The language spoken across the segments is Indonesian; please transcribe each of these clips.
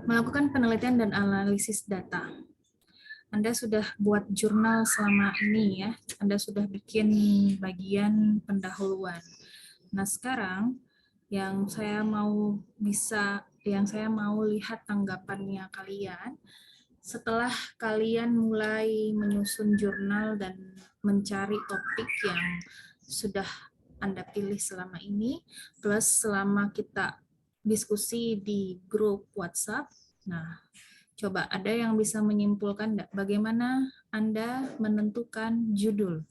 Melakukan penelitian dan analisis data. Anda sudah buat jurnal selama ini ya, Anda sudah bikin bagian pendahuluan. Nah sekarang yang saya mau lihat tanggapannya kalian, setelah kalian mulai menyusun jurnal dan mencari topik yang sudah Anda pilih selama ini, plus selama kita diskusi di grup WhatsApp, nah coba ada yang bisa menyimpulkan enggak, bagaimana Anda menentukan judul?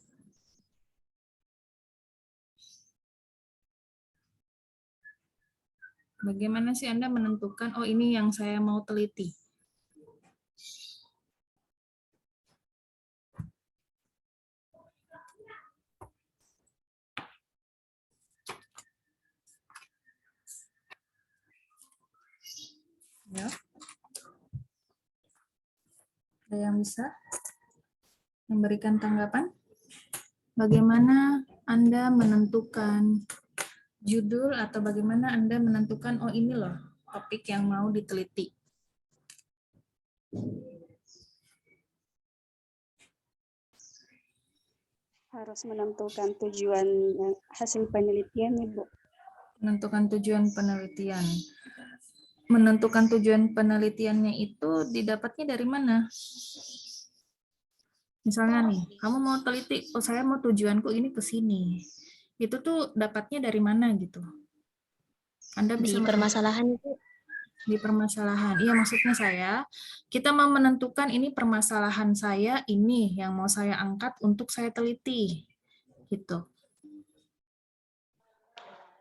Bagaimana sih Anda menentukan, oh ini yang saya mau teliti? Ya. Ada yang bisa memberikan tanggapan? Bagaimana Anda menentukan judul atau bagaimana Anda menentukan, oh ini loh topik yang mau diteliti? Harus menentukan tujuan hasil penelitian, Ibu. Menentukan tujuan penelitian. Menentukan tujuan penelitiannya itu didapatnya dari mana? Misalnya nih, kamu mau teliti, oh saya mau tujuanku ini ke sini. Itu tuh dapatnya dari mana gitu? Anda bisa Di permasalahan itu. Di permasalahan. Iya, maksudnya kita mau menentukan ini permasalahan saya, ini yang mau saya angkat untuk saya teliti. Gitu.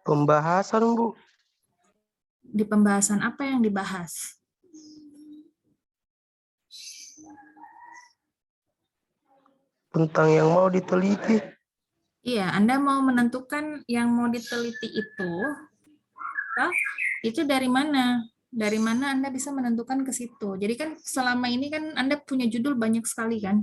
Pembahasan, Bu. Di pembahasan apa yang dibahas? Tentang yang mau diteliti. Iya, Anda mau menentukan yang mau diteliti itu dari mana? Dari mana Anda bisa menentukan ke situ? Jadi kan selama ini kan Anda punya judul banyak sekali kan?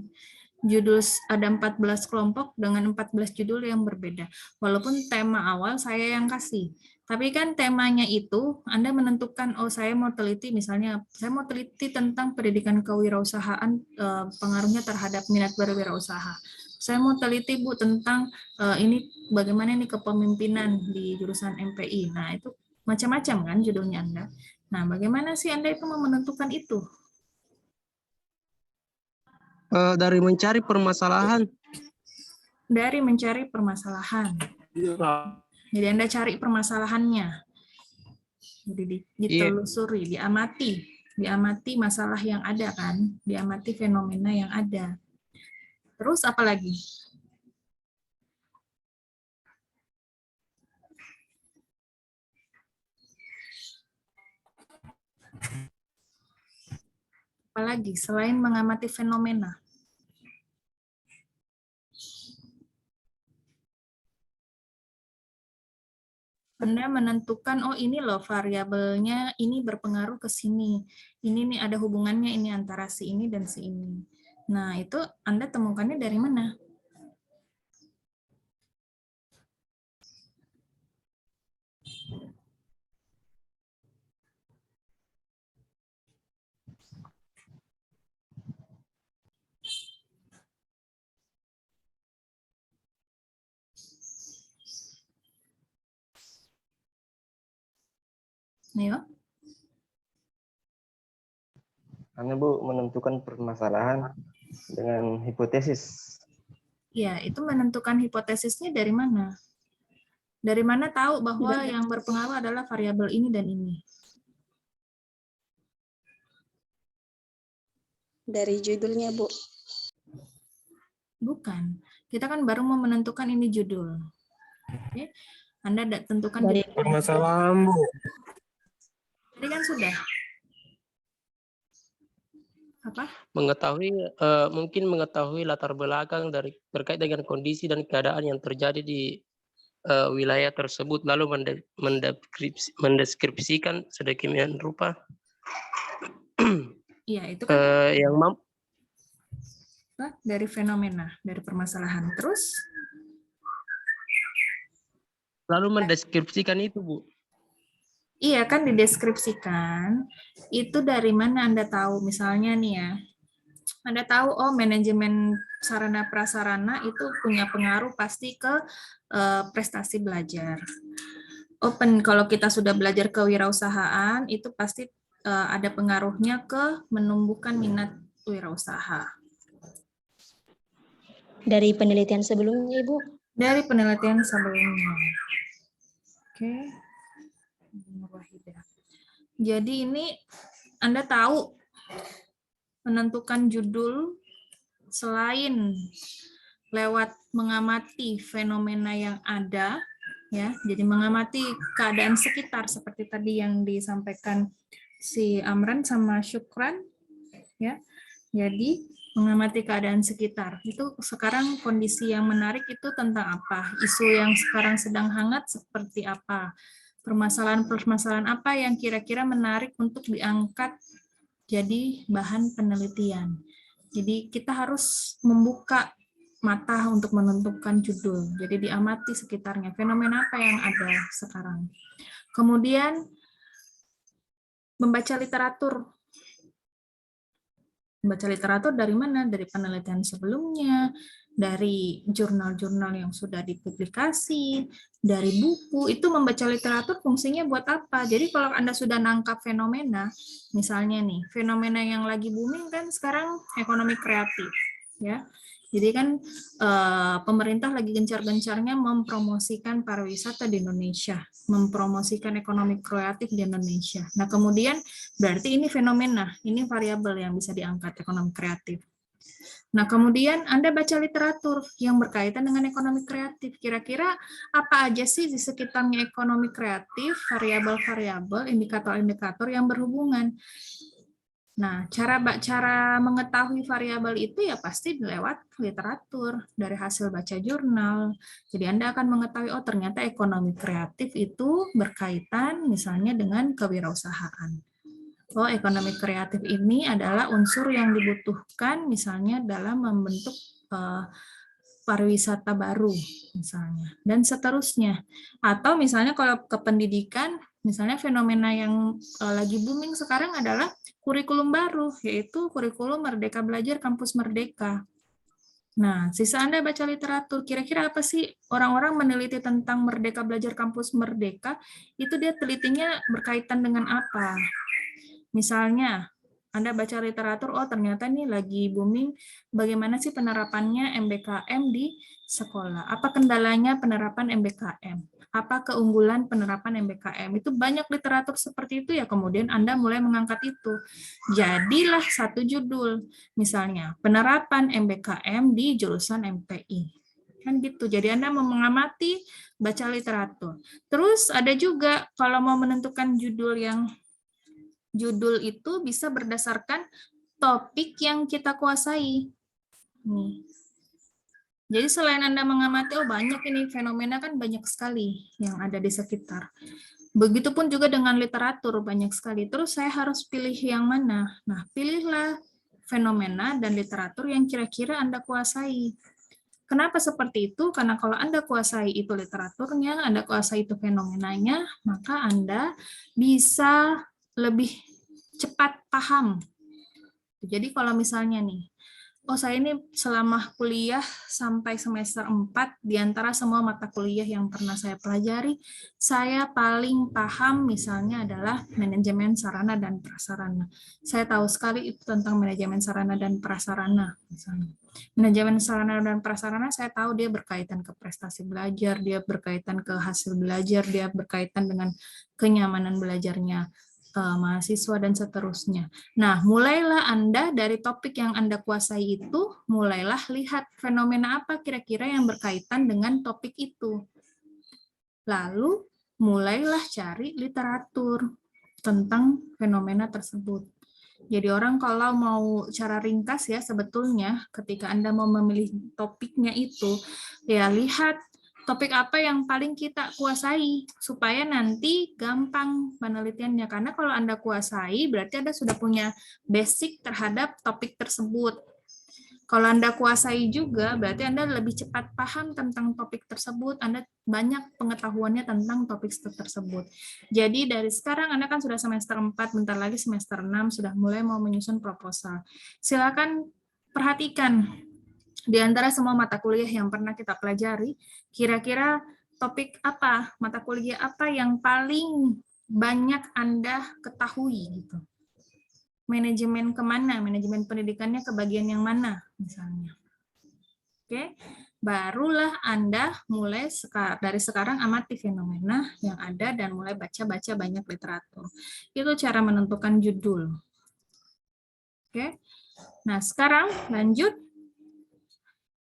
Judul ada 14 kelompok dengan 14 judul yang berbeda. Walaupun tema awal saya yang kasih. Tapi kan temanya itu Anda menentukan, oh saya mau teliti misalnya, saya mau teliti tentang pendidikan kewirausahaan, pengaruhnya terhadap minat berwirausaha. Saya mau teliti Bu tentang ini bagaimana ini kepemimpinan di jurusan MPI. Nah itu macam-macam kan judulnya Anda. Nah bagaimana sih Anda itu mau menentukan itu? Dari mencari permasalahan. Dari mencari permasalahan. Jadi Anda cari permasalahannya. Jadi ditelusuri, diamati masalah yang ada kan, diamati fenomena yang ada. Terus apa lagi? Apalagi selain mengamati fenomena? Anda menentukan, oh ini loh variabelnya, ini berpengaruh ke sini. Ini nih ada hubungannya ini antara si ini dan si ini. Nah, itu Anda temukannya dari mana? Ayo. Karena Bu menentukan permasalahan dengan hipotesis. Ya, itu menentukan hipotesisnya dari mana? Dari mana tahu bahwa yang berpengaruh adalah variabel ini dan ini? Dari judulnya, Bu. Bukan. Kita kan baru mau menentukan ini judul. Oke. Anda tentukan Dari judul. Permasalahan, Bu. Tadi kan sudah. Apa? Mungkin mengetahui latar belakang terkait dengan kondisi dan keadaan yang terjadi di wilayah tersebut, lalu mendeskripsikan sedemikian rupa Iya, itu kan yang mampu dari fenomena, dari permasalahan. Terus? lalu mendeskripsikan itu, Bu. Iya kan dideskripsikan. Itu dari mana Anda tahu? Misalnya nih ya, Anda tahu oh manajemen sarana prasarana itu punya pengaruh pasti ke prestasi belajar. Open kalau kita sudah belajar kewirausahaan itu pasti ada pengaruhnya ke menumbuhkan minat wirausaha. Dari penelitian sebelumnya, Ibu. Dari penelitian sebelumnya. Oke. Jadi ini Anda tahu menentukan judul selain lewat mengamati fenomena yang ada, ya. Jadi mengamati keadaan sekitar seperti tadi yang disampaikan si Amran sama Syukran, ya. Jadi mengamati keadaan sekitar. Itu sekarang kondisi yang menarik itu tentang apa? Isu yang sekarang sedang hangat seperti apa? Permasalahan-permasalahan apa yang kira-kira menarik untuk diangkat jadi bahan penelitian. Jadi kita harus membuka mata untuk menentukan judul. Jadi diamati sekitarnya, fenomena apa yang ada sekarang. Kemudian membaca literatur. Membaca literatur dari mana? Dari penelitian sebelumnya, dari jurnal-jurnal yang sudah dipublikasi, dari buku. Itu membaca literatur fungsinya buat apa? Jadi kalau Anda sudah nangkap fenomena, misalnya nih, fenomena yang lagi booming kan sekarang ekonomi kreatif, ya. Jadi kan pemerintah lagi gencar-gencarnya mempromosikan pariwisata di Indonesia, mempromosikan ekonomi kreatif di Indonesia. Nah, kemudian berarti ini fenomena, ini variabel yang bisa diangkat ekonomi kreatif. Nah, kemudian Anda baca literatur yang berkaitan dengan ekonomi kreatif. Kira-kira apa aja sih di sekitarnya ekonomi kreatif, variabel-variabel, indikator-indikator yang berhubungan. Nah, cara mengetahui variabel itu ya pasti lewat literatur, dari hasil baca jurnal. Jadi Anda akan mengetahui, oh ternyata ekonomi kreatif itu berkaitan misalnya dengan kewirausahaan. Oh, ekonomi kreatif ini adalah unsur yang dibutuhkan misalnya dalam membentuk pariwisata baru misalnya, dan seterusnya. Atau misalnya kalau ke pendidikan, misalnya fenomena yang lagi booming sekarang adalah kurikulum baru, yaitu kurikulum Merdeka Belajar Kampus Merdeka. Nah, sisa Anda baca literatur, kira-kira apa sih orang-orang meneliti tentang Merdeka Belajar Kampus Merdeka, itu dia telitinya berkaitan dengan apa? Misalnya, Anda baca literatur, oh ternyata nih lagi booming, bagaimana sih penerapannya MBKM di sekolah? Apa kendalanya penerapan MBKM? Apa keunggulan penerapan MBKM? Itu banyak literatur seperti itu ya, kemudian Anda mulai mengangkat itu. Jadilah satu judul, misalnya penerapan MBKM di jurusan MPI. Kan gitu, jadi Anda mau mengamati, baca literatur. Terus ada juga, kalau mau menentukan judul itu bisa berdasarkan topik yang kita kuasai. Nih. Jadi selain Anda mengamati, oh banyak ini fenomena kan banyak sekali yang ada di sekitar. Begitupun juga dengan literatur banyak sekali. Terus saya harus pilih yang mana? Nah, pilihlah fenomena dan literatur yang kira-kira Anda kuasai. Kenapa seperti itu? Karena kalau Anda kuasai itu literaturnya, Anda kuasai itu fenomenanya, maka Anda bisa lebih cepat paham. Jadi kalau misalnya nih, oh saya ini selama kuliah sampai semester 4, di antara semua mata kuliah yang pernah saya pelajari, saya paling paham misalnya adalah manajemen sarana dan prasarana. Saya tahu sekali itu tentang manajemen sarana dan prasarana. Misalnya. Manajemen sarana dan prasarana saya tahu dia berkaitan ke prestasi belajar, dia berkaitan ke hasil belajar, dia berkaitan dengan kenyamanan belajarnya mahasiswa dan seterusnya. Nah, mulailah Anda dari topik yang Anda kuasai itu, mulailah lihat fenomena apa kira-kira yang berkaitan dengan topik itu. Lalu, mulailah cari literatur tentang fenomena tersebut. Jadi orang kalau mau cara ringkas ya sebetulnya ketika Anda mau memilih topiknya itu, ya lihat topik apa yang paling kita kuasai supaya nanti gampang penelitiannya. Karena kalau Anda kuasai berarti Anda sudah punya basic terhadap topik tersebut. Kalau Anda kuasai juga, berarti Anda lebih cepat paham tentang topik tersebut, Anda banyak pengetahuannya tentang topik tersebut. Jadi dari sekarang Anda kan sudah semester 4, bentar lagi semester 6, sudah mulai mau menyusun proposal. Silakan perhatikan di antara semua mata kuliah yang pernah kita pelajari, kira-kira topik apa, mata kuliah apa yang paling banyak Anda ketahui gitu. Manajemen kemana, manajemen pendidikannya ke bagian yang mana misalnya. Oke, barulah Anda mulai dari sekarang amati fenomena yang ada dan mulai baca-baca banyak literatur. Itu cara menentukan judul. Oke, nah sekarang lanjut.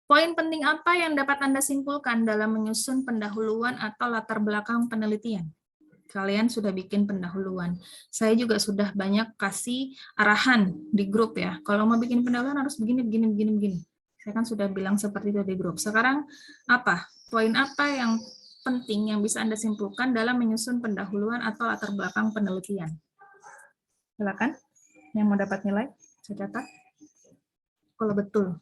Poin penting apa yang dapat Anda simpulkan dalam menyusun pendahuluan atau latar belakang penelitian? Kalian sudah bikin pendahuluan. Saya juga sudah banyak kasih arahan di grup ya. Kalau mau bikin pendahuluan harus begini, begini, begini, begini. Saya kan sudah bilang seperti itu di grup. Sekarang apa? Poin apa yang penting yang bisa Anda simpulkan dalam menyusun pendahuluan atau latar belakang penelitian? Silakan. Yang mau dapat nilai, saya catat. Kalau betul.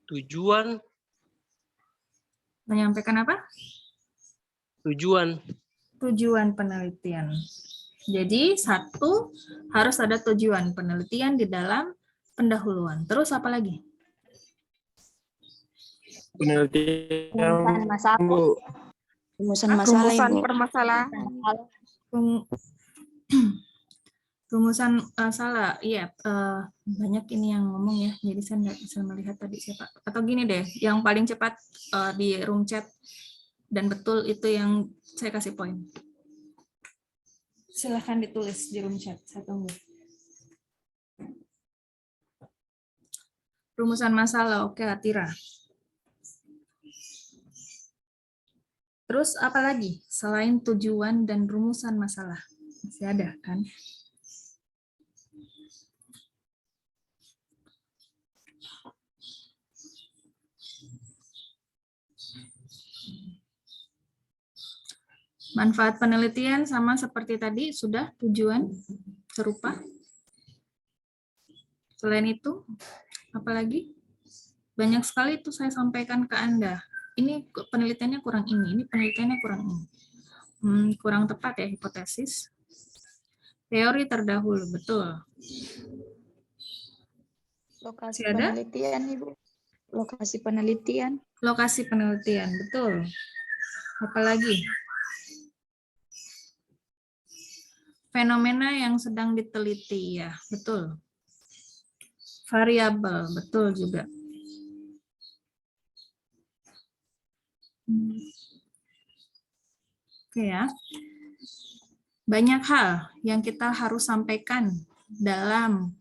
Tujuan. Menyampaikan apa? Tujuan. Tujuan penelitian. Jadi satu, harus ada tujuan penelitian di dalam pendahuluan. Terus apa lagi? Penelitian, Bu. Rumusan masalah, Ibu. permasalahan. Rumusan salah, iya, banyak ini yang ngomong ya, jadi saya nggak bisa melihat tadi siapa. Atau gini deh, yang paling cepat di room chat dan betul itu yang saya kasih poin. Silahkan ditulis di room chat, saya tunggu. Rumusan masalah, oke, Atira. Terus apa lagi selain tujuan dan rumusan masalah? Masih ada kan? Manfaat penelitian sama seperti tadi, sudah tujuan serupa. Selain itu, apalagi? Banyak sekali itu saya sampaikan ke Anda. Ini penelitiannya kurang ini penelitiannya kurang ini. Kurang tepat ya hipotesis. Teori terdahulu, betul. Lokasi Masih ada? penelitian, Ibu. Lokasi penelitian. Lokasi penelitian, betul. Apalagi? Fenomena yang sedang diteliti, ya, betul. Variabel, betul juga. Oke ya. Banyak hal yang kita harus sampaikan dalam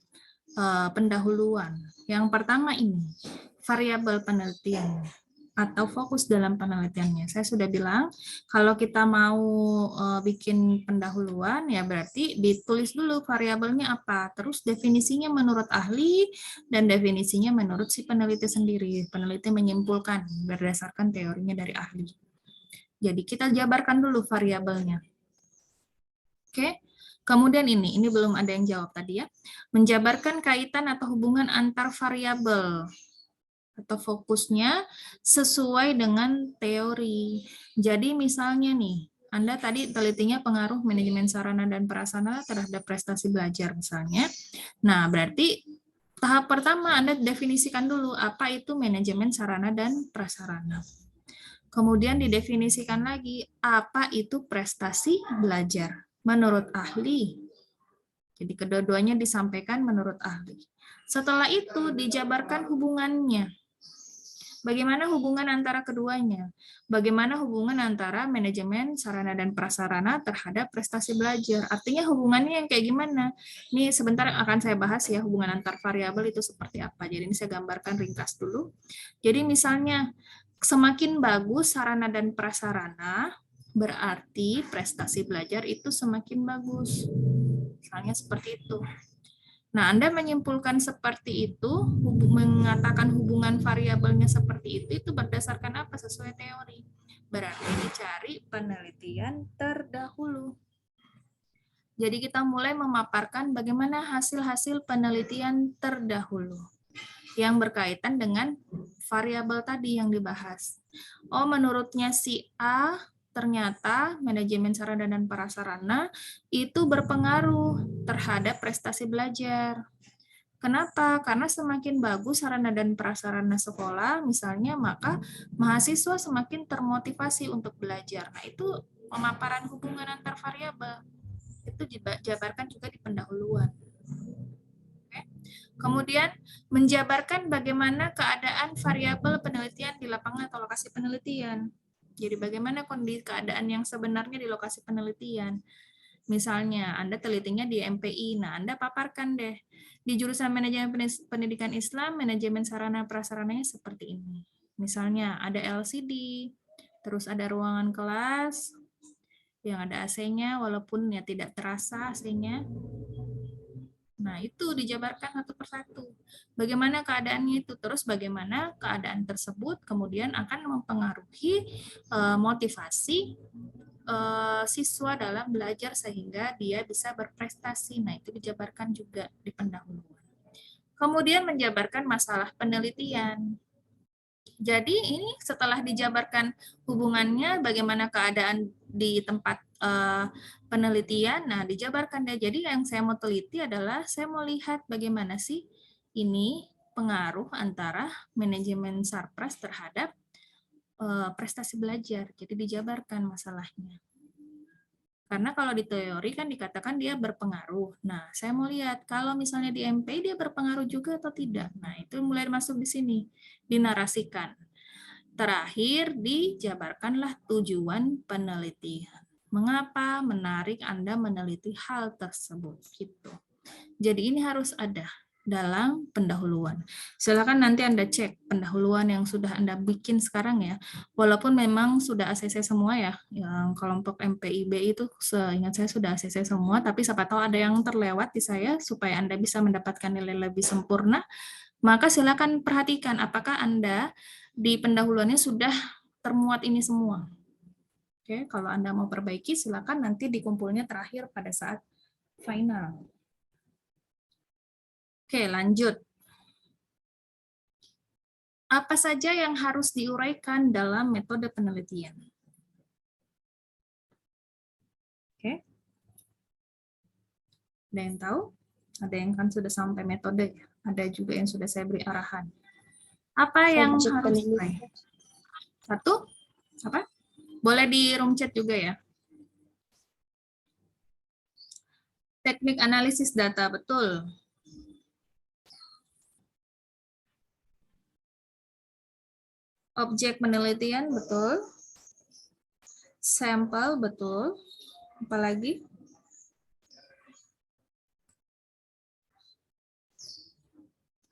pendahuluan. Yang pertama ini, variabel penelitian atau fokus dalam penelitiannya. Saya sudah bilang, kalau kita mau bikin pendahuluan, ya berarti ditulis dulu variabelnya apa, terus definisinya menurut ahli, dan definisinya menurut si peneliti sendiri. Peneliti menyimpulkan berdasarkan teorinya dari ahli. Jadi kita jabarkan dulu variabelnya. Oke. Kemudian ini belum ada yang jawab tadi ya. Menjabarkan kaitan atau hubungan antar variabel atau fokusnya sesuai dengan teori. Jadi misalnya nih, Anda tadi telitinya pengaruh manajemen sarana dan prasarana terhadap prestasi belajar misalnya. Nah, berarti tahap pertama Anda definisikan dulu apa itu manajemen sarana dan prasarana. Kemudian didefinisikan lagi apa itu prestasi belajar menurut ahli. Jadi kedua-duanya disampaikan menurut ahli. Setelah itu dijabarkan hubungannya. Bagaimana hubungan antara keduanya? Bagaimana hubungan antara manajemen sarana dan prasarana terhadap prestasi belajar? Artinya hubungannya yang kayak gimana? Ini sebentar akan saya bahas ya, hubungan antar variabel itu seperti apa. Jadi ini saya gambarkan ringkas dulu. Jadi misalnya semakin bagus sarana dan prasarana, berarti prestasi belajar itu semakin bagus. Misalnya seperti itu. Nah, Anda menyimpulkan seperti itu, mengatakan hubungan variabelnya seperti itu berdasarkan apa? Sesuai teori. Berarti dicari penelitian terdahulu. Jadi kita mulai memaparkan bagaimana hasil-hasil penelitian terdahulu yang berkaitan dengan variabel tadi yang dibahas. Oh, menurutnya si A, ternyata manajemen sarana dan prasarana itu berpengaruh terhadap prestasi belajar. Kenapa? Karena semakin bagus sarana dan prasarana sekolah, misalnya, maka mahasiswa semakin termotivasi untuk belajar. Nah, itu pemaparan hubungan antar variabel. Itu dijabarkan juga di pendahuluan. Oke. Kemudian, menjabarkan bagaimana keadaan variabel penelitian di lapangan atau lokasi penelitian. Jadi, bagaimana kondisi keadaan yang sebenarnya di lokasi penelitian. Misalnya, Anda telitinya di MPI, nah Anda paparkan deh. Di jurusan manajemen pendidikan Islam, manajemen sarana prasarananya seperti ini. Misalnya, ada LCD, terus ada ruangan kelas, yang ada AC-nya, walaupun ya tidak terasa AC-nya. Nah, itu dijabarkan satu persatu. Bagaimana keadaannya itu, terus bagaimana keadaan tersebut kemudian akan mempengaruhi motivasi siswa dalam belajar sehingga dia bisa berprestasi. Nah, itu dijabarkan juga di pendahuluan. Kemudian menjabarkan masalah penelitian. Jadi ini setelah dijabarkan hubungannya bagaimana keadaan di tempat penelitian, nah dijabarkan deh. Jadi yang saya mau teliti adalah saya mau lihat bagaimana sih ini pengaruh antara manajemen sarpras terhadap prestasi belajar. Jadi dijabarkan masalahnya. Karena kalau di teori kan dikatakan dia berpengaruh. Nah, saya mau lihat kalau misalnya di MP dia berpengaruh juga atau tidak. Nah, itu mulai masuk di sini, dinarasikan. Terakhir, dijabarkanlah tujuan penelitian. Mengapa menarik Anda meneliti hal tersebut? Gitu. Jadi ini harus ada dalam pendahuluan. Silakan nanti Anda cek pendahuluan yang sudah Anda bikin sekarang ya. Walaupun memang sudah ACC semua ya, yang kelompok MPIB itu seingat saya sudah ACC semua, tapi siapa tahu ada yang terlewat di saya supaya Anda bisa mendapatkan nilai lebih sempurna, maka silakan perhatikan apakah Anda di pendahuluannya sudah termuat ini semua. Oke, kalau Anda mau perbaiki silakan nanti dikumpulnya terakhir pada saat final. Oke, lanjut. Apa saja yang harus diuraikan dalam metode penelitian? Oke. Ada yang tahu? Ada yang kan sudah sampai metode, ada juga yang sudah saya beri arahan. Apa yang Objek harus penelitian. Satu? Apa? Boleh di room chat juga ya. Teknik analisis data, betul. Objek penelitian, betul. Sampel, betul. Apalagi?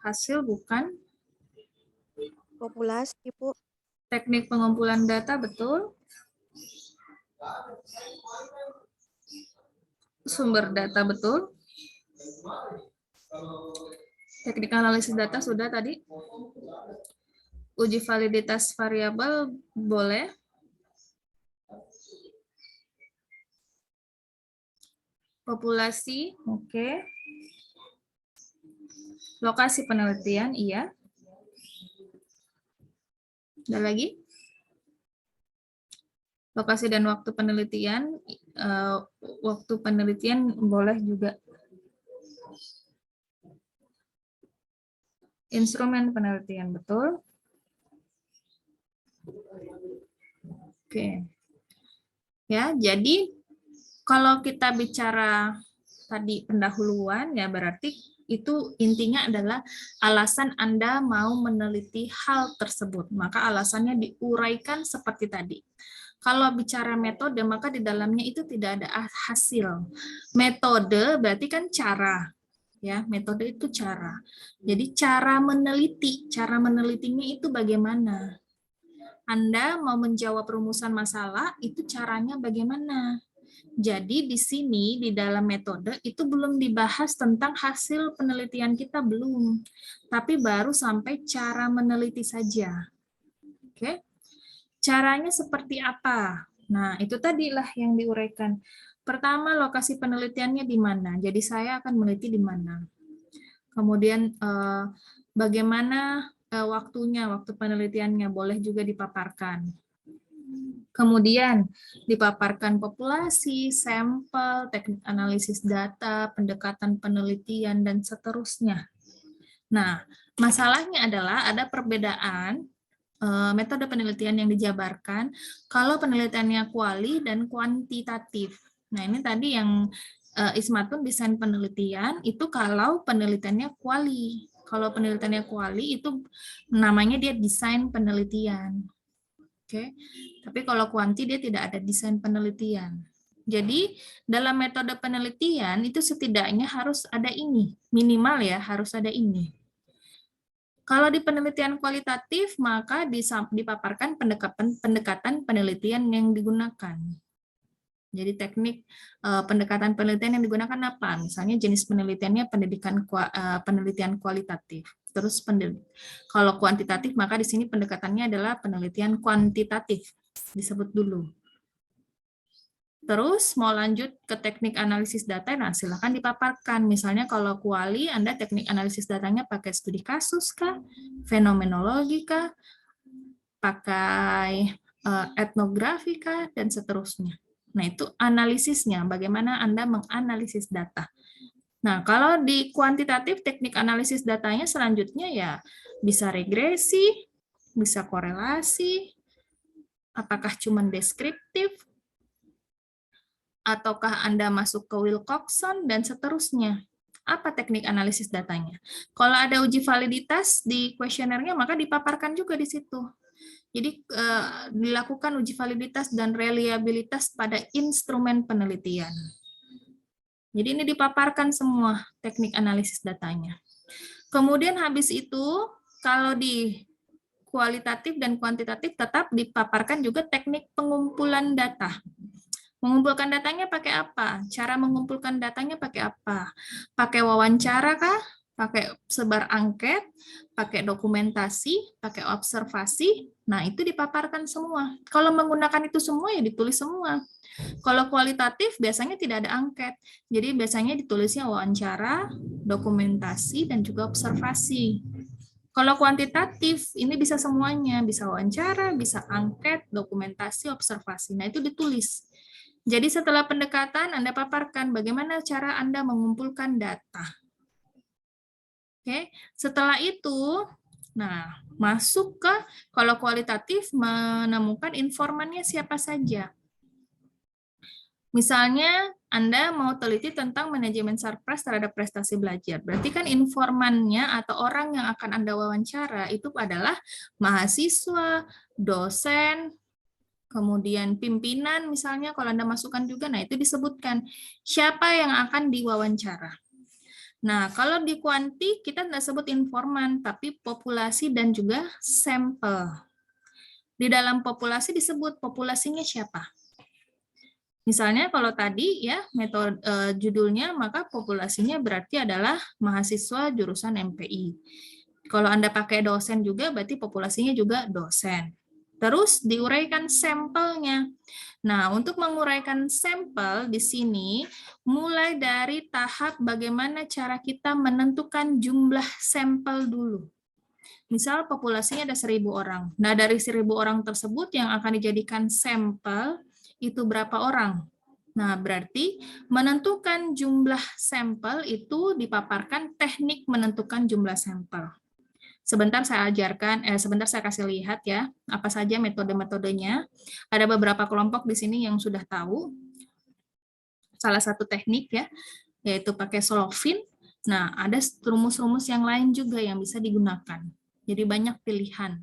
Hasil, bukan. Populasi, Bu. Teknik pengumpulan data, betul. Sumber data, betul. Teknik analisis data sudah tadi. Uji validitas variabel boleh. Populasi, oke. Lokasi penelitian, iya. Ada lagi? Lokasi dan waktu penelitian, waktu penelitian boleh juga. Instrumen penelitian, betul. Oke. Ya, jadi kalau kita bicara tadi pendahuluan, ya berarti itu intinya adalah alasan Anda mau meneliti hal tersebut. Maka alasannya diuraikan seperti tadi. Kalau bicara metode, maka di dalamnya itu tidak ada hasil. Metode berarti kan cara. Ya, metode itu cara. Jadi cara menelitinya itu bagaimana? Anda mau menjawab rumusan masalah, itu caranya bagaimana? Jadi di sini di dalam metode itu belum dibahas tentang hasil penelitian kita, belum. Tapi baru sampai cara meneliti saja. Oke. Caranya seperti apa? Nah, itu tadilah yang diuraikan. Pertama, lokasi penelitiannya di mana? Jadi saya akan meneliti di mana. Kemudian bagaimana waktunya, waktu penelitiannya boleh juga dipaparkan. Kemudian dipaparkan populasi, sampel, teknik analisis data, pendekatan penelitian, dan seterusnya. Nah, masalahnya adalah ada perbedaan metode penelitian yang dijabarkan kalau penelitiannya kuali dan kuantitatif. Nah, ini tadi yang Ismatun desain penelitian itu kalau penelitiannya kuali. Kalau penelitiannya kuali itu namanya dia desain penelitian. Oke. Tapi kalau kuanti dia tidak ada desain penelitian. Jadi dalam metode penelitian itu setidaknya harus ada ini, minimal ya harus ada ini. Kalau di penelitian kualitatif maka dipaparkan pendekatan penelitian yang digunakan. Jadi teknik pendekatan penelitian yang digunakan apa? Misalnya jenis penelitiannya penelitian kualitatif. Terus kalau kuantitatif maka di sini pendekatannya adalah penelitian kuantitatif, disebut dulu. Terus mau lanjut ke teknik analisis data, nah silakan dipaparkan. Misalnya kalau kuali, Anda teknik analisis datanya pakai studi kasus kah, fenomenologi kah, pakai etnografi kah, dan seterusnya. Nah itu analisisnya, bagaimana Anda menganalisis data. Nah, kalau di kuantitatif, teknik analisis datanya selanjutnya ya bisa regresi, bisa korelasi, apakah cuma deskriptif, ataukah Anda masuk ke Wilcoxon, dan seterusnya. Apa teknik analisis datanya? Kalau ada uji validitas di kuesionernya, maka dipaparkan juga di situ. Jadi dilakukan uji validitas dan reliabilitas pada instrumen penelitian. Jadi ini dipaparkan semua teknik analisis datanya. Kemudian habis itu, kalau di kualitatif dan kuantitatif tetap dipaparkan juga teknik pengumpulan data. Mengumpulkan datanya pakai apa? Cara mengumpulkan datanya pakai apa? Pakai wawancara kah? Pakai sebar angket? Pakai dokumentasi? Pakai observasi? Nah, itu dipaparkan semua. Kalau menggunakan itu semua, ya ditulis semua. Kalau kualitatif biasanya tidak ada angket. Jadi biasanya ditulisnya wawancara, dokumentasi, dan juga observasi. Kalau kuantitatif, ini bisa semuanya. Bisa wawancara, bisa angket, dokumentasi, observasi. Nah, itu ditulis. Jadi setelah pendekatan, Anda paparkan bagaimana cara Anda mengumpulkan data. Oke, setelah itu, nah masuk ke, kalau kualitatif menemukan informannya siapa saja. Misalnya, Anda mau teliti tentang manajemen surprise terhadap prestasi belajar. Berarti kan informannya atau orang yang akan Anda wawancara itu adalah mahasiswa, dosen, kemudian pimpinan misalnya kalau Anda masukkan juga, nah itu disebutkan siapa yang akan diwawancara. Nah, kalau di kuanti kita tidak sebut informan, tapi populasi dan juga sampel. Di dalam populasi disebut populasinya siapa. Misalnya kalau tadi ya metode judulnya maka populasinya berarti adalah mahasiswa jurusan MPI. Kalau Anda pakai dosen juga berarti populasinya juga dosen. Terus diuraikan sampelnya. Nah, untuk menguraikan sampel di sini mulai dari tahap bagaimana cara kita menentukan jumlah sampel dulu. Misal populasinya ada 1.000 orang. Nah, dari 1.000 orang tersebut yang akan dijadikan sampel itu berapa orang? Nah, berarti menentukan jumlah sampel itu dipaparkan teknik menentukan jumlah sampel. Sebentar saya ajarkan, sebentar saya kasih lihat ya, apa saja metode-metodenya. Ada beberapa kelompok di sini yang sudah tahu. Salah satu teknik ya, yaitu pakai Solofin. Nah, ada rumus-rumus yang lain juga yang bisa digunakan. Jadi banyak pilihan.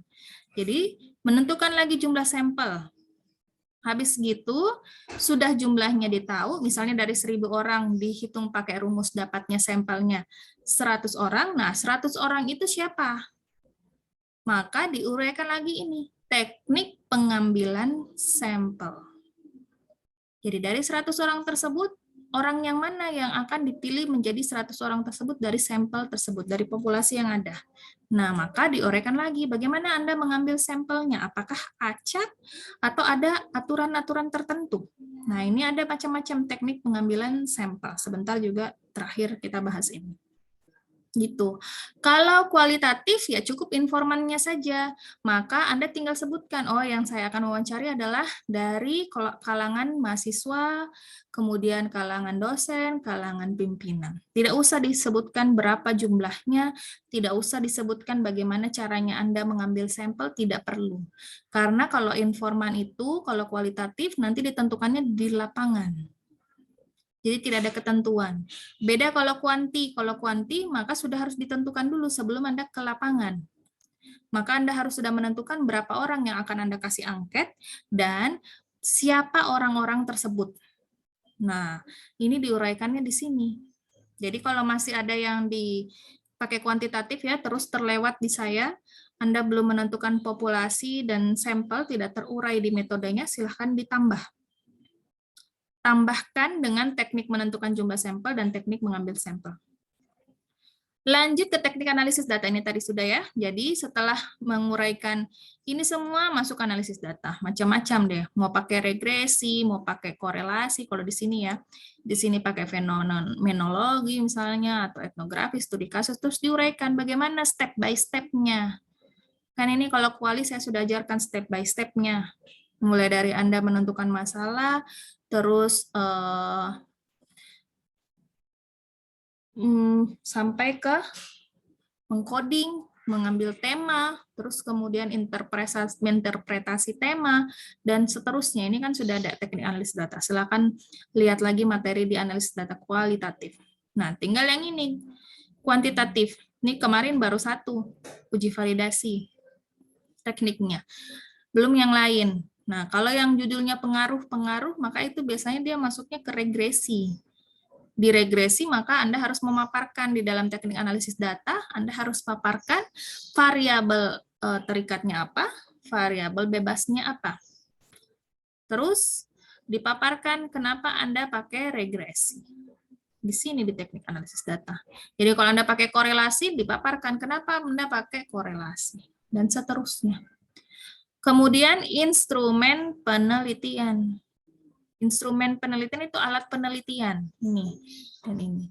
Jadi menentukan lagi jumlah sampel. Habis gitu, sudah jumlahnya ditahu, misalnya dari 1.000 orang dihitung pakai rumus dapatnya sampelnya 100 orang, nah 100 orang itu siapa? Maka diuraikan lagi ini, teknik pengambilan sampel. Jadi dari 100 orang tersebut, orang yang mana yang akan dipilih menjadi 100 orang tersebut dari sampel tersebut, dari populasi yang ada. Nah, maka diuraikan lagi bagaimana Anda mengambil sampelnya, apakah acak atau ada aturan-aturan tertentu. Nah, ini ada macam-macam teknik pengambilan sampel. Sebentar juga terakhir kita bahas ini. Gitu. Kalau kualitatif ya cukup informannya saja. Maka Anda tinggal sebutkan, oh yang saya akan wawancari adalah dari kalangan mahasiswa, kemudian kalangan dosen, kalangan pimpinan. Tidak usah disebutkan berapa jumlahnya, tidak usah disebutkan bagaimana caranya Anda mengambil sampel, tidak perlu. Karena kalau informan itu, kalau kualitatif nanti ditentukannya di lapangan. Jadi tidak ada ketentuan. Beda kalau kuanti maka sudah harus ditentukan dulu sebelum Anda ke lapangan. Maka Anda harus sudah menentukan berapa orang yang akan Anda kasih angket dan siapa orang-orang tersebut. Nah, ini diuraikannya di sini. Jadi kalau masih ada yang dipakai kuantitatif ya, terus terlewat di saya, Anda belum menentukan populasi dan sampel tidak terurai di metodenya, silahkan ditambah. Tambahkan dengan teknik menentukan jumlah sampel dan teknik mengambil sampel. Lanjut ke teknik analisis data, ini tadi sudah ya. Jadi setelah menguraikan ini semua masuk analisis data, macam-macam deh. Mau pakai regresi, mau pakai korelasi, kalau di sini ya. Di sini pakai fenomenologi misalnya, atau etnografi, studi kasus, terus diuraikan bagaimana step by step-nya. Kan ini kalau kuali saya sudah ajarkan step by step-nya. Mulai dari Anda menentukan masalah, terus sampai ke mengcoding, mengambil tema, terus kemudian interpretasi tema, dan seterusnya. Ini kan sudah ada teknik analisis data. Silakan lihat lagi materi di analisis data kualitatif. Nah, tinggal yang ini, kuantitatif. Ini kemarin baru 1, uji validasi tekniknya. Belum yang lain. Nah, kalau yang judulnya pengaruh-pengaruh, maka itu biasanya dia masuknya ke regresi. Di regresi, maka Anda harus memaparkan di dalam teknik analisis data, Anda harus paparkan variabel terikatnya apa, variabel bebasnya apa. Terus, dipaparkan kenapa Anda pakai regresi. Di sini di teknik analisis data. Jadi kalau Anda pakai korelasi, dipaparkan kenapa Anda pakai korelasi. Dan seterusnya. Kemudian instrumen penelitian. Instrumen penelitian itu alat penelitian. Ini dan ini.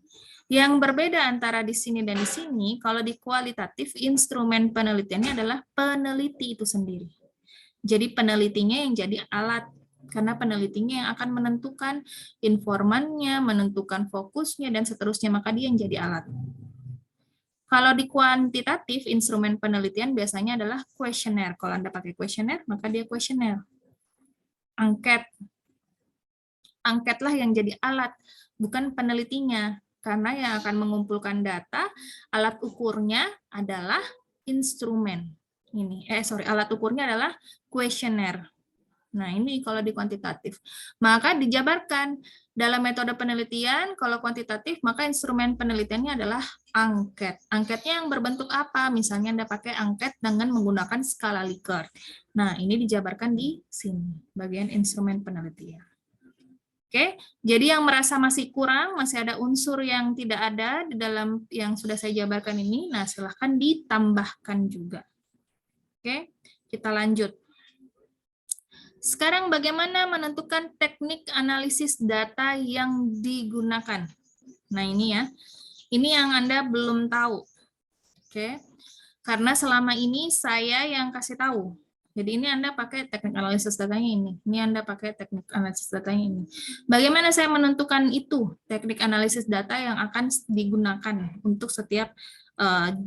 Yang berbeda antara di sini dan di sini, kalau di kualitatif, instrumen penelitiannya adalah peneliti itu sendiri. Jadi penelitinya yang jadi alat. Karena penelitinya yang akan menentukan informannya, menentukan fokusnya, dan seterusnya. Maka dia yang jadi alat. Kalau di kuantitatif, instrumen penelitian biasanya adalah kuesioner. Kalau Anda pakai kuesioner, maka dia kuesioner. Angket. Angketlah yang jadi alat, bukan penelitinya. Karena yang akan mengumpulkan data, alat ukurnya adalah instrumen. Alat ukurnya adalah kuesioner. Nah, ini kalau di kuantitatif. Maka dijabarkan dalam metode penelitian, kalau kuantitatif, maka instrumen penelitiannya adalah angket. Angketnya yang berbentuk apa? Misalnya Anda pakai angket dengan menggunakan skala Likert. Nah, ini dijabarkan di sini, bagian instrumen penelitian. Oke, jadi yang merasa masih kurang, masih ada unsur yang tidak ada di dalam yang sudah saya jabarkan ini, nah silahkan ditambahkan juga. Oke, kita lanjut. Sekarang bagaimana menentukan teknik analisis data yang digunakan? Nah ini ya, ini yang Anda belum tahu. Oke, karena selama ini saya yang kasih tahu. Jadi ini Anda pakai teknik analisis datanya ini Anda pakai teknik analisis datanya ini. Bagaimana saya menentukan itu, teknik analisis data yang akan digunakan untuk setiap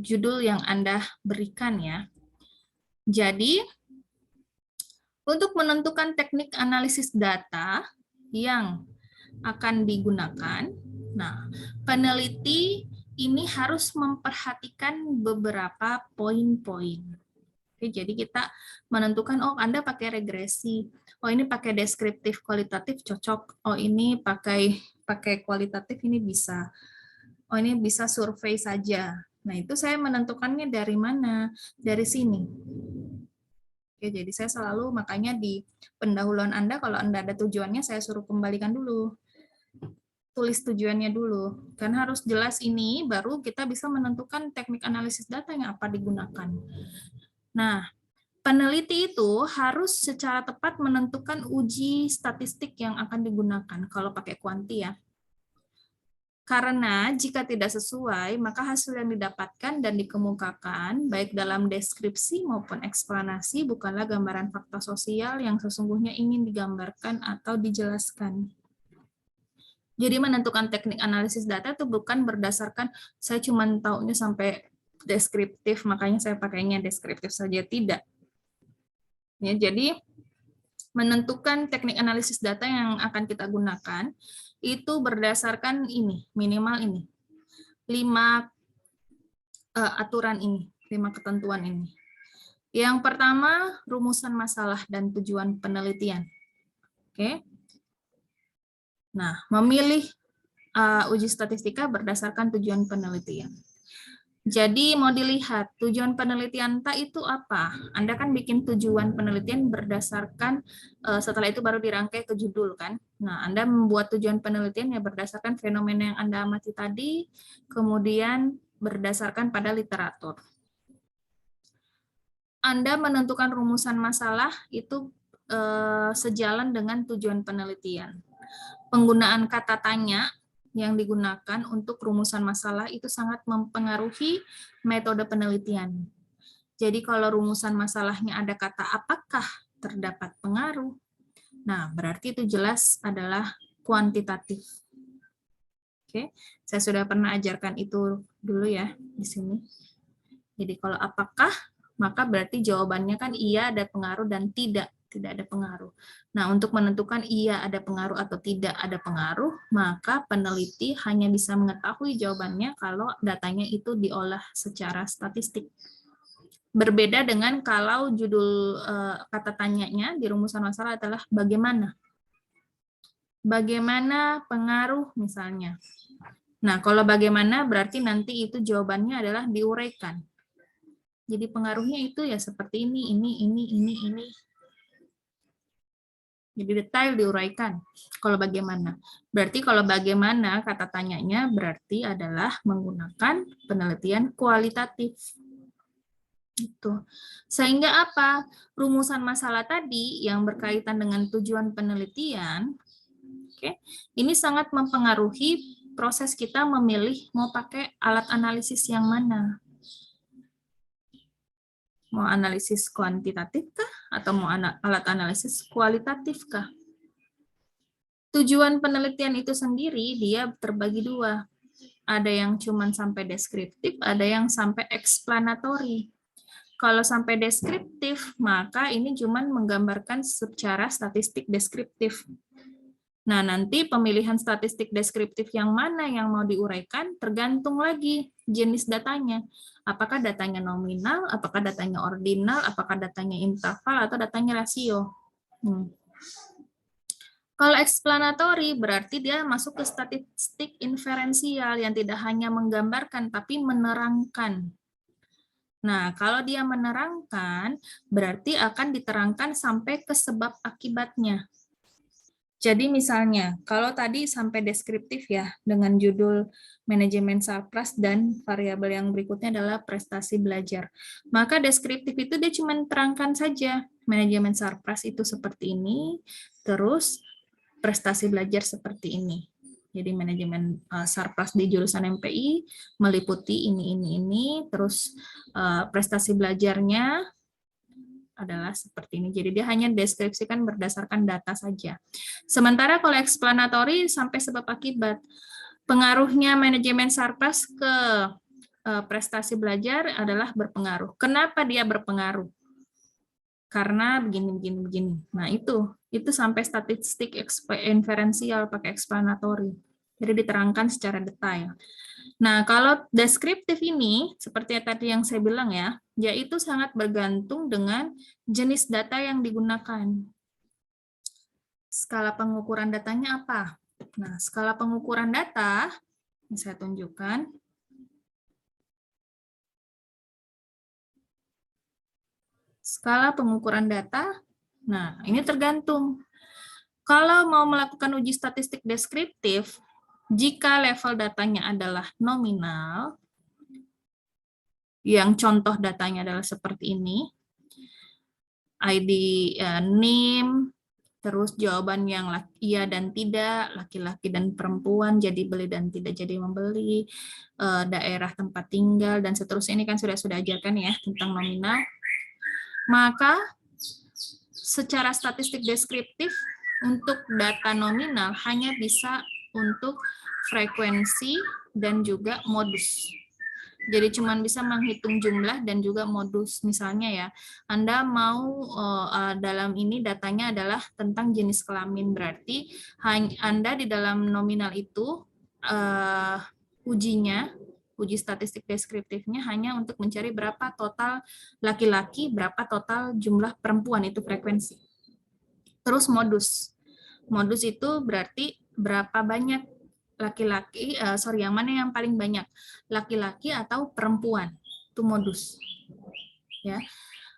judul yang Anda berikan ya. Jadi, untuk menentukan teknik analisis data yang akan digunakan, nah, peneliti ini harus memperhatikan beberapa poin-poin. Oke, jadi kita menentukan, oh Anda pakai regresi, oh ini pakai deskriptif kualitatif cocok, oh ini pakai kualitatif ini bisa, oh ini bisa survei saja. Nah itu saya menentukannya dari mana? Dari sini. Oke, jadi saya selalu makanya di pendahuluan Anda, kalau Anda ada tujuannya, saya suruh kembalikan dulu. Tulis tujuannya dulu. Karena harus jelas ini, baru kita bisa menentukan teknik analisis data yang apa digunakan. Nah, peneliti itu harus secara tepat menentukan uji statistik yang akan digunakan, kalau pakai kuanti ya. Karena jika tidak sesuai, maka hasil yang didapatkan dan dikemukakan, baik dalam deskripsi maupun eksplanasi, bukanlah gambaran fakta sosial yang sesungguhnya ingin digambarkan atau dijelaskan. Jadi menentukan teknik analisis data itu bukan berdasarkan, saya cuma taunya sampai deskriptif, makanya saya pakainya deskriptif saja, tidak. Ya, jadi menentukan teknik analisis data yang akan kita gunakan, itu berdasarkan ini, minimal ini. 5 aturan ini, 5 ketentuan ini. Yang pertama, rumusan masalah dan tujuan penelitian. Oke. Nah, memilih uji statistika berdasarkan tujuan penelitian. Jadi mau dilihat tujuan penelitian itu apa? Anda kan bikin tujuan penelitian berdasarkan, setelah itu baru dirangkai ke judul kan. Nah, Anda membuat tujuan penelitian ya berdasarkan fenomena yang Anda amati tadi, kemudian berdasarkan pada literatur. Anda menentukan rumusan masalah itu sejalan dengan tujuan penelitian. Penggunaan kata tanya yang digunakan untuk rumusan masalah itu sangat mempengaruhi metode penelitian. Jadi kalau rumusan masalahnya ada kata apakah terdapat pengaruh, nah berarti itu jelas adalah kuantitatif. Oke, saya sudah pernah ajarkan itu dulu ya di sini. Jadi kalau apakah, maka berarti jawabannya kan iya ada pengaruh dan tidak ada pengaruh. Nah, untuk menentukan iya ada pengaruh atau tidak ada pengaruh, maka peneliti hanya bisa mengetahui jawabannya kalau datanya itu diolah secara statistik. Berbeda dengan kalau judul kata tanyanya di rumusan masalah adalah bagaimana. Bagaimana pengaruh misalnya. Nah, kalau bagaimana berarti nanti itu jawabannya adalah diuraikan. Jadi pengaruhnya itu ya seperti ini. Jadi detail diuraikan. Kalau bagaimana? Berarti kalau bagaimana kata tanyanya berarti adalah menggunakan penelitian kualitatif. Gitu. Sehingga apa? Rumusan masalah tadi yang berkaitan dengan tujuan penelitian, oke, ini sangat mempengaruhi proses kita memilih mau pakai alat analisis yang mana. Mau analisis kuantitatif kah? Atau mau alat analisis kualitatif kah? Tujuan penelitian itu sendiri dia terbagi dua. Ada yang cuma sampai deskriptif, ada yang sampai explanatory. Kalau sampai deskriptif, maka ini cuma menggambarkan secara statistik deskriptif. Nah, nanti pemilihan statistik deskriptif yang mana yang mau diuraikan tergantung lagi jenis datanya. Apakah datanya nominal, apakah datanya ordinal, apakah datanya interval, atau datanya rasio. Kalau explanatory berarti dia masuk ke statistik inferensial yang tidak hanya menggambarkan tapi menerangkan. Nah, kalau dia menerangkan berarti akan diterangkan sampai ke sebab akibatnya. Jadi misalnya, kalau tadi sampai deskriptif ya, dengan judul manajemen surplus dan variabel yang berikutnya adalah prestasi belajar. Maka deskriptif itu dia cuma terangkan saja, manajemen surplus itu seperti ini, terus prestasi belajar seperti ini. Jadi manajemen surplus di jurusan MPI meliputi ini, terus prestasi belajarnya adalah seperti ini. Jadi dia hanya deskripsikan berdasarkan data saja. Sementara kalau explanatory sampai sebab akibat. Pengaruhnya manajemen surplus ke prestasi belajar adalah berpengaruh. Kenapa dia berpengaruh? Karena begini. Nah, itu sampai statistik inferensial pakai explanatory. Jadi diterangkan secara detail. Nah, kalau deskriptif ini, seperti tadi yang saya bilang ya, yaitu sangat bergantung dengan jenis data yang digunakan. Skala pengukuran datanya apa? Nah, skala pengukuran data, ini saya tunjukkan. Skala pengukuran data, nah ini tergantung. Kalau mau melakukan uji statistik deskriptif, jika level datanya adalah nominal, yang contoh datanya adalah seperti ini, ID, NIM, terus jawaban yang iya dan tidak, laki-laki dan perempuan, jadi beli dan tidak jadi membeli, daerah tempat tinggal, dan seterusnya. Ini kan sudah ajarkan ya tentang nominal. Maka secara statistik deskriptif untuk data nominal hanya bisa untuk frekuensi dan juga modus. Jadi cuma bisa menghitung jumlah dan juga modus. Misalnya ya, Anda mau dalam ini datanya adalah tentang jenis kelamin, berarti Anda di dalam nominal itu uji statistik deskriptifnya hanya untuk mencari berapa total laki-laki, berapa total jumlah perempuan, itu frekuensi. Terus modus. Modus itu berarti berapa banyak laki-laki, yang mana yang paling banyak, laki-laki atau perempuan, itu modus. Ya.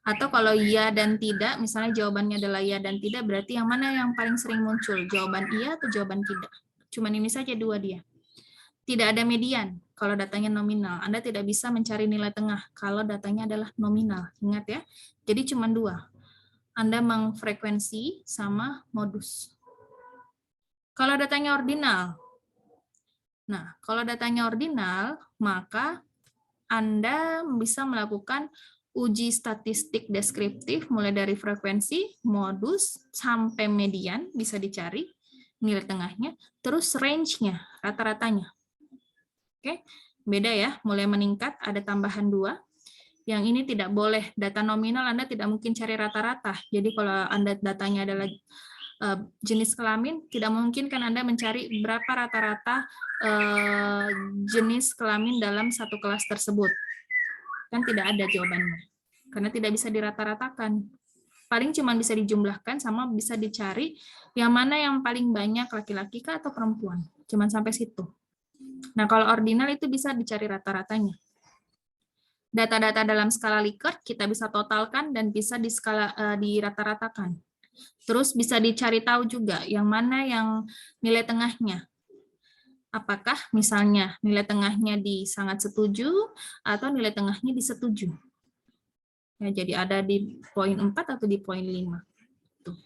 Atau kalau iya dan tidak, misalnya jawabannya adalah iya dan tidak, berarti yang mana yang paling sering muncul, jawaban iya atau jawaban tidak. Cuman ini saja dua dia. Tidak ada median kalau datanya nominal. Anda tidak bisa mencari nilai tengah kalau datanya adalah nominal. Ingat ya, jadi cuma dua. Anda mengfrekuensi sama modus. Kalau datanya ordinal, nah kalau datanya ordinal, maka Anda bisa melakukan uji statistik deskriptif mulai dari frekuensi, modus, sampai median bisa dicari, nilai tengahnya, terus range-nya, rata-ratanya. Oke, beda ya, mulai meningkat, ada tambahan 2. Yang ini tidak boleh, data nominal Anda tidak mungkin cari rata-rata. Jadi kalau Anda datanya adalah jenis kelamin, tidak mungkin kan Anda mencari berapa rata-rata jenis kelamin dalam satu kelas tersebut. Kan tidak ada jawabannya, karena tidak bisa dirata-ratakan. Paling cuma bisa dijumlahkan sama bisa dicari yang mana yang paling banyak, laki-laki kah atau perempuan. Cuman sampai situ. Nah, kalau ordinal itu bisa dicari rata-ratanya. Data-data dalam skala Likert kita bisa totalkan dan bisa dirata-ratakan. Terus bisa dicari tahu juga yang mana yang nilai tengahnya. Apakah misalnya nilai tengahnya di sangat setuju atau nilai tengahnya di setuju. Ya, jadi ada di poin 4 atau di poin 5. Tuh.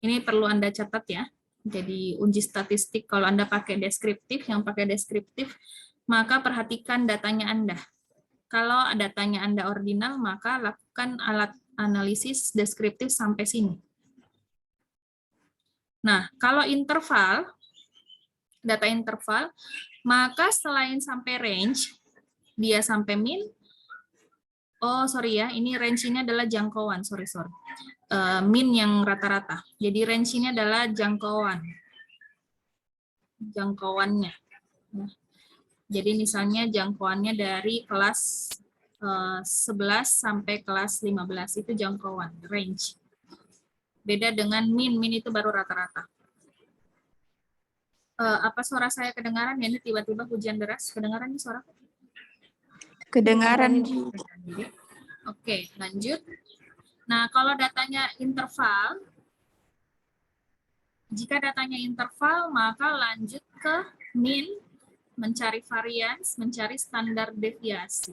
Ini perlu Anda catat ya. Jadi uji statistik kalau Anda pakai deskriptif, yang pakai deskriptif, maka perhatikan datanya Anda. Kalau datanya Anda ordinal, maka lakukan alat analisis deskriptif sampai sini. Nah, kalau interval, data interval, maka selain sampai range, dia sampai min, ini range ini adalah jangkauan, sorry. Min yang rata-rata. Jadi range ini adalah jangkauannya. Jadi misalnya jangkauannya dari kelas 11 sampai kelas 15 itu jangkauan, range. Beda dengan min itu baru rata-rata. Apa suara saya kedengaran? Ya, ini tiba-tiba hujan deras. Kedengaran nih suara? Kedengaran. Oke, lanjut. Nah, kalau datanya interval, jika datanya interval, maka lanjut ke min, mencari varians, mencari standar deviasi.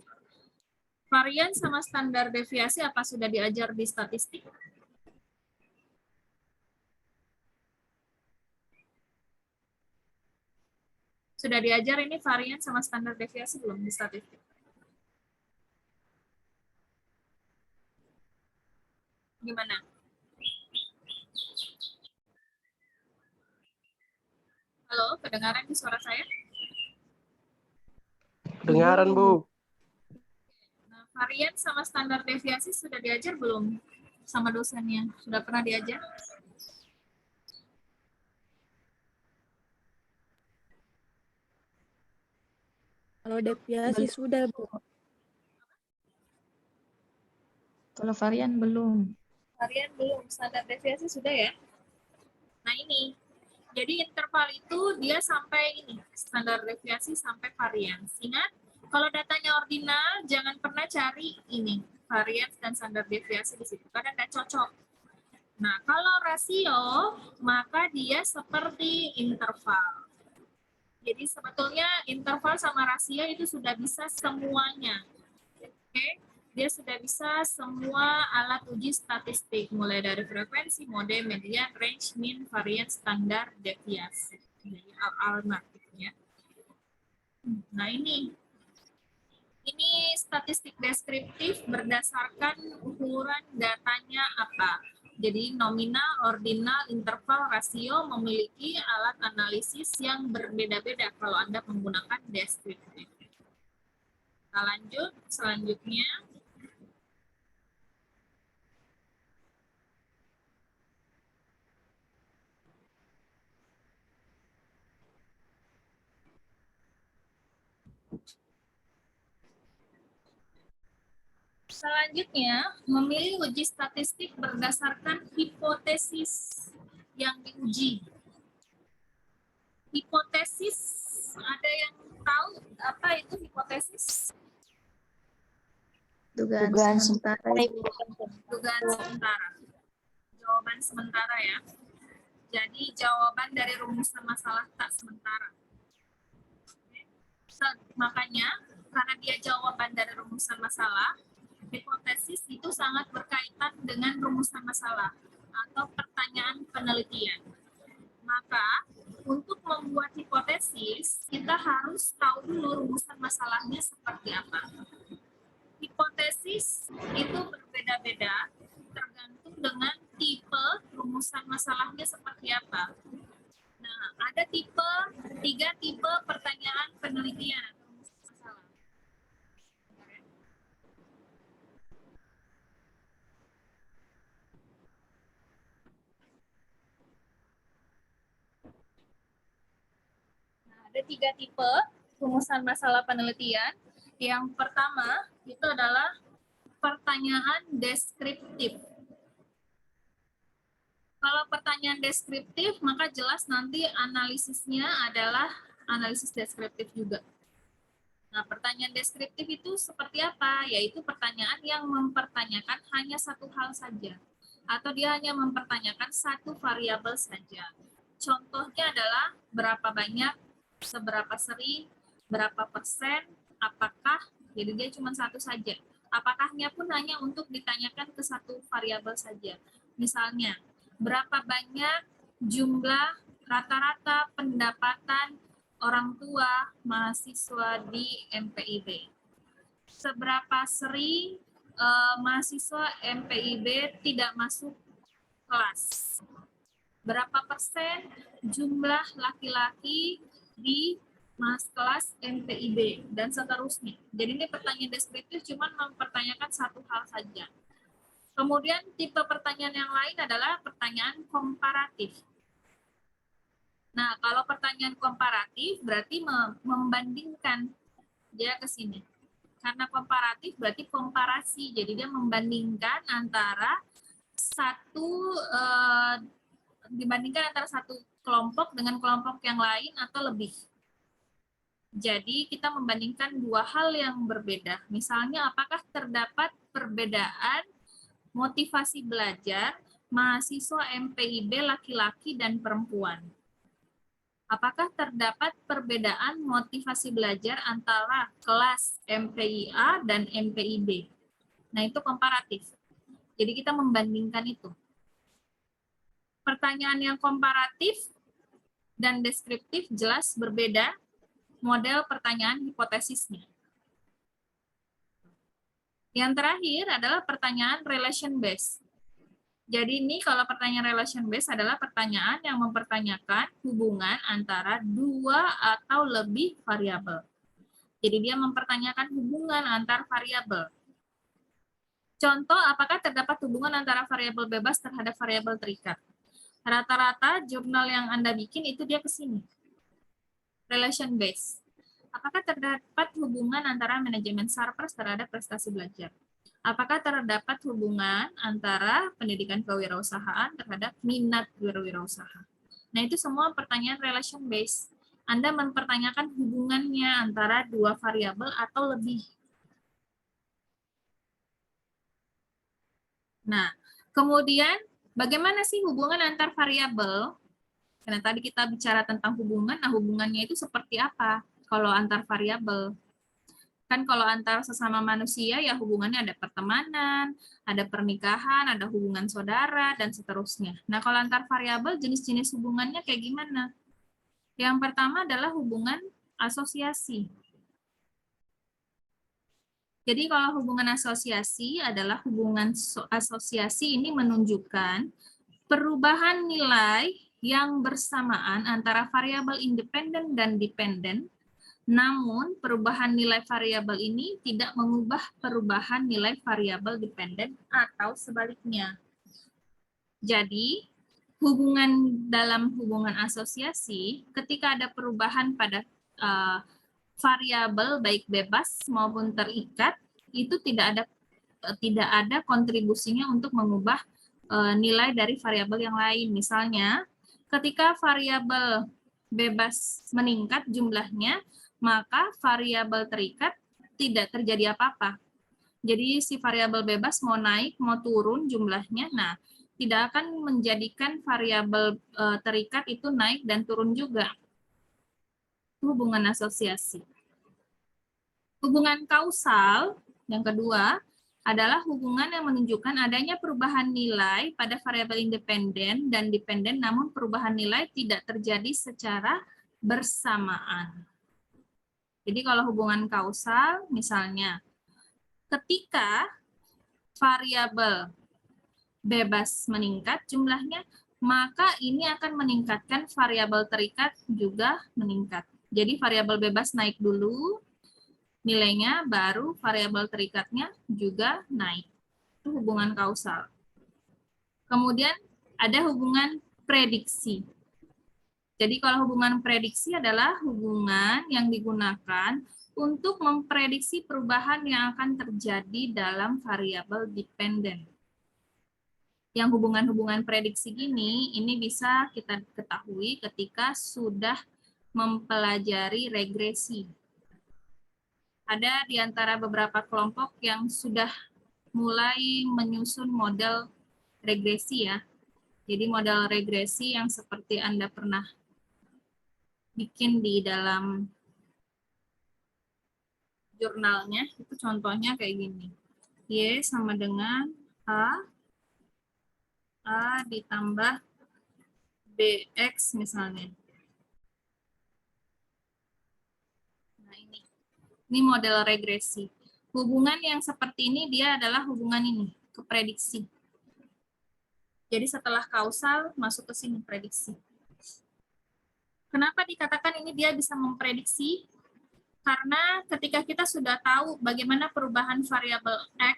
Varians sama standar deviasi apa sudah diajar di statistik? Sudah diajar ini varians sama standar deviasi belum di statistik? Gimana? Halo, kedengaran di suara saya? Kedengaran, Bu. Nah, varian sama standar deviasi sudah diajar belum sama dosennya? Sudah pernah diajar? Kalau deviasi sudah, Bu. Kalau varian belum. Varian belum, standar deviasi sudah ya? Nah ini, jadi interval itu dia sampai ini, standar deviasi sampai varian. Ingat, kalau datanya ordinal, jangan pernah cari ini, variance dan standar deviasi di situ karena tidak cocok. Nah, kalau rasio maka dia seperti interval. Jadi sebetulnya interval sama rasio itu sudah bisa semuanya. Oke, dia sudah bisa semua alat uji statistik mulai dari frekuensi, mode, median, range, mean, variance, standar deviasi. Jadi ALMA gitu ya. Nah, ini statistik deskriptif berdasarkan ukuran datanya apa. Jadi nominal, ordinal, interval, rasio memiliki alat analisis yang berbeda-beda kalau Anda menggunakan deskriptif. Kita lanjut, selanjutnya. Selanjutnya, memilih uji statistik berdasarkan hipotesis yang diuji. Hipotesis, ada yang tahu apa itu hipotesis? Dugaan sementara. Dugaan sementara. Jawaban sementara ya. Jadi jawaban dari rumusan masalah tak sementara. Makanya, karena dia jawaban dari rumusan masalah, hipotesis itu sangat berkaitan dengan rumusan masalah atau pertanyaan penelitian. Maka, untuk membuat hipotesis, kita harus tahu dulu rumusan masalahnya seperti apa. Hipotesis itu berbeda-beda tergantung dengan tipe rumusan masalahnya seperti apa. Nah, ada tiga tipe pertanyaan penelitian atau rumusan masalah. Ada 3 tipe rumusan masalah penelitian. Yang pertama itu adalah pertanyaan deskriptif. Kalau pertanyaan deskriptif, maka jelas nanti analisisnya adalah analisis deskriptif juga. Nah, pertanyaan deskriptif itu seperti apa? Yaitu pertanyaan yang mempertanyakan hanya satu hal saja. Atau dia hanya mempertanyakan satu variabel saja. Contohnya adalah berapa banyak, seberapa sering, berapa persen, apakah, jadi dia cuma satu saja. Apakahnya pun hanya untuk ditanyakan ke satu variabel saja. Misalnya, berapa banyak jumlah rata-rata pendapatan orang tua mahasiswa di MPIB? Seberapa sering mahasiswa MPIB tidak masuk kelas? Berapa persen jumlah laki-laki di kelas MPIB, dan seterusnya. Jadi ini pertanyaan deskriptif cuma mempertanyakan satu hal saja. Kemudian tipe pertanyaan yang lain adalah pertanyaan komparatif. Nah, kalau pertanyaan komparatif berarti membandingkan dia ke sini. Karena komparatif berarti komparasi, jadi dia membandingkan antara dibandingkan antara satu kelompok dengan kelompok yang lain atau lebih. Jadi kita membandingkan dua hal yang berbeda. Misalnya apakah terdapat perbedaan motivasi belajar mahasiswa MPIB laki-laki dan perempuan? Apakah terdapat perbedaan motivasi belajar antara kelas MPIA dan MPIB? Nah, itu komparatif. Jadi kita membandingkan itu. Pertanyaan yang komparatif dan deskriptif jelas berbeda model pertanyaan hipotesisnya. Yang terakhir adalah pertanyaan relation based. Jadi ini kalau pertanyaan relation based adalah pertanyaan yang mempertanyakan hubungan antara dua atau lebih variabel. Jadi dia mempertanyakan hubungan antar variabel. Contoh, apakah terdapat hubungan antara variabel bebas terhadap variabel terikat? Rata-rata jurnal yang Anda bikin itu dia ke sini. Relation based. Apakah terdapat hubungan antara manajemen Sarpras terhadap prestasi belajar? Apakah terdapat hubungan antara pendidikan kewirausahaan terhadap minat berwirausaha? Nah, itu semua pertanyaan relation based. Anda mempertanyakan hubungannya antara dua variabel atau lebih. Nah, kemudian bagaimana sih hubungan antar variabel? Karena tadi kita bicara tentang hubungan, nah hubungannya itu seperti apa kalau antar variabel? Kan kalau antar sesama manusia ya hubungannya ada pertemanan, ada pernikahan, ada hubungan saudara, dan seterusnya. Nah kalau antar variabel jenis-jenis hubungannya kayak gimana? Yang pertama adalah hubungan asosiasi. Jadi kalau hubungan asosiasi adalah hubungan asosiasi ini menunjukkan perubahan nilai yang bersamaan antara variabel independen dan dependen. Namun, perubahan nilai variabel ini tidak mengubah perubahan nilai variabel dependen atau sebaliknya. Jadi, dalam hubungan asosiasi, ketika ada perubahan pada variabel baik bebas maupun terikat, itu tidak ada kontribusinya untuk mengubah nilai dari variabel yang lain. Misalnya, ketika variabel bebas meningkat jumlahnya, maka variabel terikat tidak terjadi apa-apa. Jadi si variabel bebas mau naik, mau turun jumlahnya, nah tidak akan menjadikan variabel terikat itu naik dan turun juga. Itu hubungan asosiasi. Hubungan kausal, yang kedua, adalah hubungan yang menunjukkan adanya perubahan nilai pada variabel independen dan dependen, namun perubahan nilai tidak terjadi secara bersamaan. Jadi kalau hubungan kausal, misalnya, ketika variabel bebas meningkat jumlahnya, maka ini akan meningkatkan variabel terikat juga meningkat. Jadi variabel bebas naik dulu, nilainya baru variabel terikatnya juga naik. Itu hubungan kausal. Kemudian ada hubungan prediksi. Jadi kalau hubungan prediksi adalah hubungan yang digunakan untuk memprediksi perubahan yang akan terjadi dalam variabel dependen. Yang hubungan-hubungan prediksi ini bisa kita ketahui ketika sudah mempelajari regresi. Ada di antara beberapa kelompok yang sudah mulai menyusun model regresi ya. Jadi model regresi yang seperti Anda pernah bikin di dalam jurnalnya, itu contohnya kayak gini. Y sama dengan A ditambah BX misalnya. Nah ini model regresi. Hubungan yang seperti ini dia adalah hubungan ini, keprediksi. Jadi setelah kausal masuk ke sini prediksi. Kenapa dikatakan ini dia bisa memprediksi? Karena ketika kita sudah tahu bagaimana perubahan variabel X,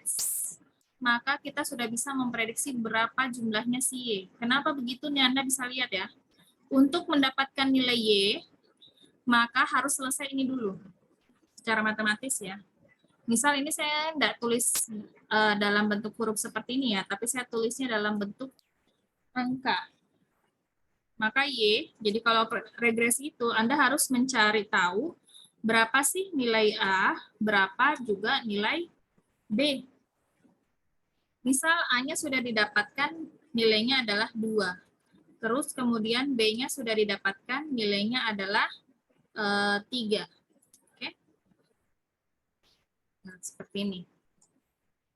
maka kita sudah bisa memprediksi berapa jumlahnya si Y. Kenapa begitu nih Anda bisa lihat ya. Untuk mendapatkan nilai Y, maka harus selesai ini dulu. Secara matematis ya. Misal ini saya tidak tulis dalam bentuk huruf seperti ini ya, tapi saya tulisnya dalam bentuk angka. Maka Y, jadi kalau regresi itu Anda harus mencari tahu berapa sih nilai A, berapa juga nilai B. Misal A-nya sudah didapatkan, nilainya adalah 2. Terus kemudian B-nya sudah didapatkan, nilainya adalah 3. Oke. Nah, seperti ini.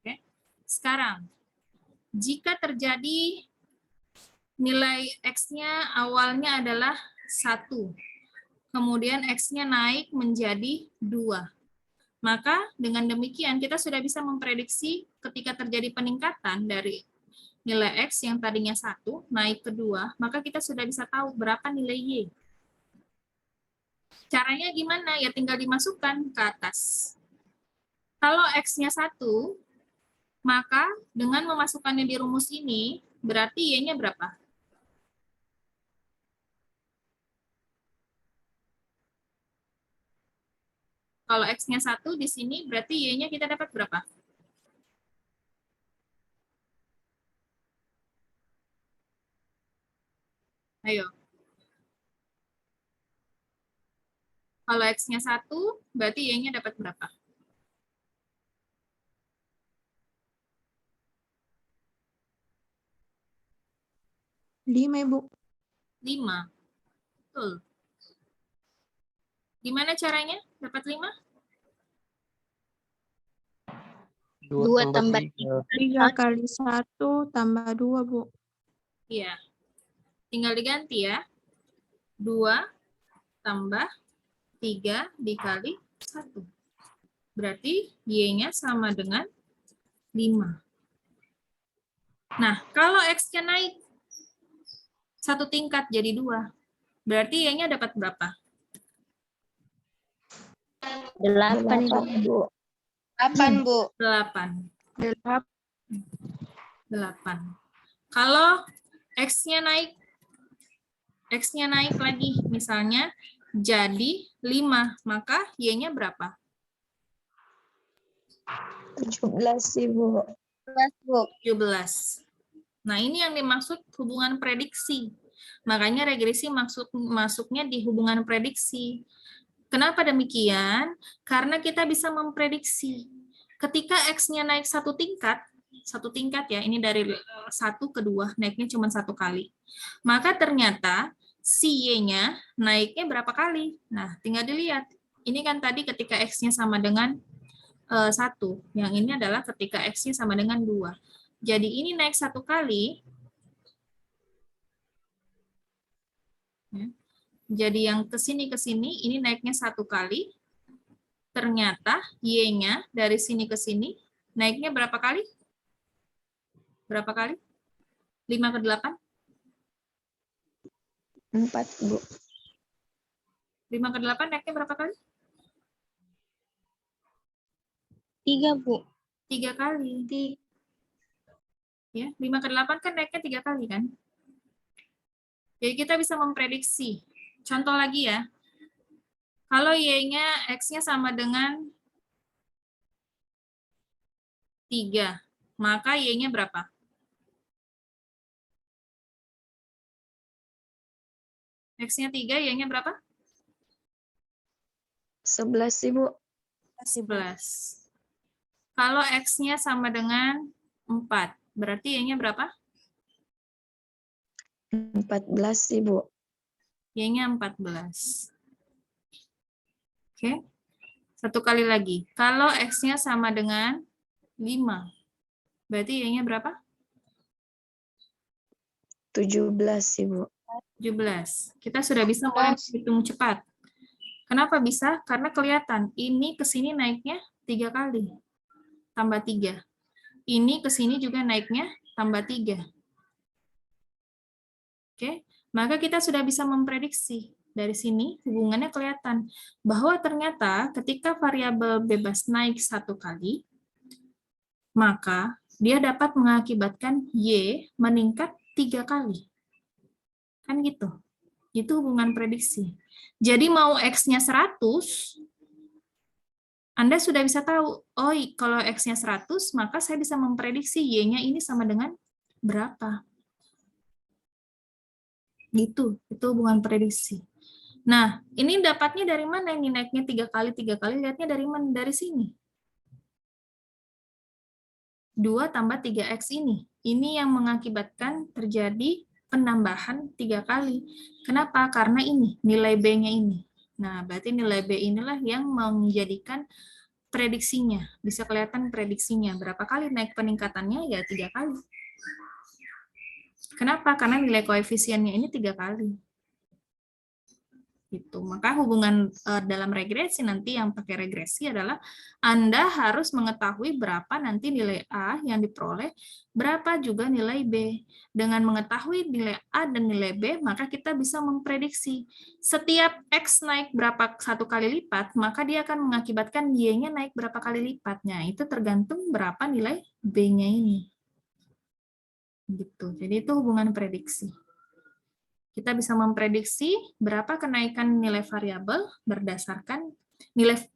Oke. Sekarang, jika terjadi nilai X-nya awalnya adalah 1, kemudian X-nya naik menjadi 2. Maka dengan demikian kita sudah bisa memprediksi ketika terjadi peningkatan dari nilai X yang tadinya 1 naik ke 2, maka kita sudah bisa tahu berapa nilai Y. Caranya gimana? Ya tinggal dimasukkan ke atas. Kalau X-nya 1, maka dengan memasukkannya di rumus ini, berarti Y-nya berapa? Kalau X-nya 1 di sini, berarti Y-nya kita dapat berapa? Ayo. Kalau X-nya 1, berarti Y-nya dapat berapa? 5, Ibu. 5. Betul. Gimana caranya dapat 5? 2 tambah 3. 3 kali 1 tambah 2, Bu. Iya. Tinggal diganti ya. 2 tambah 3 dikali 1. Berarti Y-nya sama dengan 5. Nah, kalau X-nya naik 1 tingkat jadi 2, berarti Y-nya dapat berapa? 8, Ibu. 8, Bu. 8. 8. 8. Kalau X-nya naik lagi, misalnya jadi 5, maka Y-nya berapa? 17, Ibu. 17. Nah, ini yang dimaksud hubungan prediksi. Makanya regresi masuknya di hubungan prediksi. Kenapa demikian? Karena kita bisa memprediksi. Ketika X-nya naik 1 tingkat ya, ini dari 1 ke 2, naiknya cuma 1 kali. Maka ternyata si Y-nya naiknya berapa kali? Nah, tinggal dilihat. Ini kan tadi ketika X-nya sama dengan 1. Yang ini adalah ketika X-nya sama dengan 2. Jadi ini naik 1 kali. Jadi yang ke sini, ini naiknya 1 kali. Ternyata Y-nya dari sini ke sini naiknya berapa kali? Berapa kali? 5 ke 8? 4, Bu. 5 ke 8 naiknya berapa kali? 3, Bu. 3 kali. Ya, 5 ke 8 kan naiknya 3 kali kan? Jadi kita bisa memprediksi. Contoh lagi ya. Kalau Y-nya, X-nya sama dengan 3, maka Y-nya berapa? X-nya 3, Y-nya berapa? 11, Ibu. 11. Kalau X-nya sama dengan 4, berarti Y-nya berapa? 14, Ibu. Y-nya 14. Oke. Satu kali lagi. Kalau X-nya sama dengan 5, berarti Y-nya berapa? 17, Ibu. 17. Kita sudah bisa mulai hitung cepat. Kenapa bisa? Karena kelihatan. Ini ke sini naiknya 3 kali. Tambah 3. Ini ke sini juga naiknya tambah 3. Oke. Maka kita sudah bisa memprediksi. Dari sini hubungannya kelihatan. Bahwa ternyata ketika variabel bebas naik 1 kali, maka dia dapat mengakibatkan Y meningkat 3 kali. Kan gitu. Itu hubungan prediksi. Jadi mau X-nya 100, Anda sudah bisa tahu, oh kalau X-nya 100, maka saya bisa memprediksi Y-nya ini sama dengan berapa. Gitu, itu hubungan prediksi. Nah, ini dapatnya dari mana? Ini naiknya 3 kali, lihatnya dari mana? Dari sini. 2 tambah 3X ini. Ini yang mengakibatkan terjadi penambahan 3 kali. Kenapa? Karena ini, nilai B-nya ini. Nah, berarti nilai B inilah yang menjadikan prediksinya. Bisa kelihatan prediksinya. Berapa kali naik peningkatannya? Ya 3 kali. Kenapa? Karena nilai koefisiennya ini 3 kali. Gitu. Maka hubungan dalam regresi nanti yang pakai regresi adalah Anda harus mengetahui berapa nanti nilai A yang diperoleh, berapa juga nilai B. Dengan mengetahui nilai A dan nilai B, maka kita bisa memprediksi. Setiap X naik berapa 1 kali lipat, maka dia akan mengakibatkan Y-nya naik berapa kali lipatnya. Itu tergantung berapa nilai B-nya ini. Gitu. Jadi itu hubungan prediksi. Kita bisa memprediksi berapa kenaikan nilai variabel berdasarkan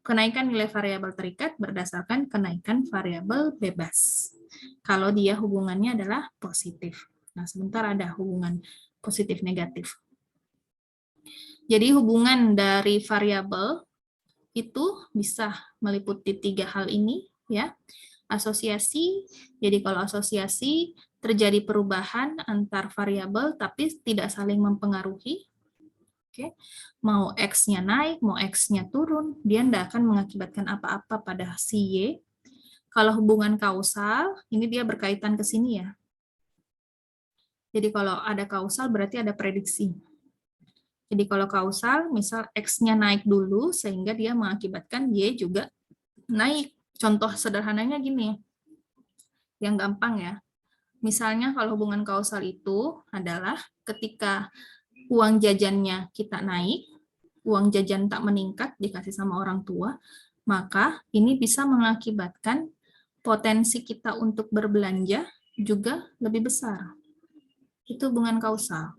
kenaikan nilai variabel terikat berdasarkan kenaikan variabel bebas. Kalau dia hubungannya adalah positif. Nah, sebentar ada hubungan positif negatif. Jadi hubungan dari variabel itu bisa meliputi 3 hal ini, ya. Asosiasi. Jadi kalau asosiasi terjadi perubahan antar variabel tapi tidak saling mempengaruhi. Oke, mau X-nya naik, mau X-nya turun, dia tidak akan mengakibatkan apa-apa pada si Y. Kalau hubungan kausal, ini dia berkaitan ke sini ya. Jadi kalau ada kausal berarti ada prediksi. Jadi kalau kausal, misal X-nya naik dulu sehingga dia mengakibatkan Y juga naik. Contoh sederhananya gini, yang gampang ya. Misalnya kalau hubungan kausal itu adalah ketika uang jajannya kita naik, uang jajan tak meningkat dikasih sama orang tua, maka ini bisa mengakibatkan potensi kita untuk berbelanja juga lebih besar. Itu hubungan kausal.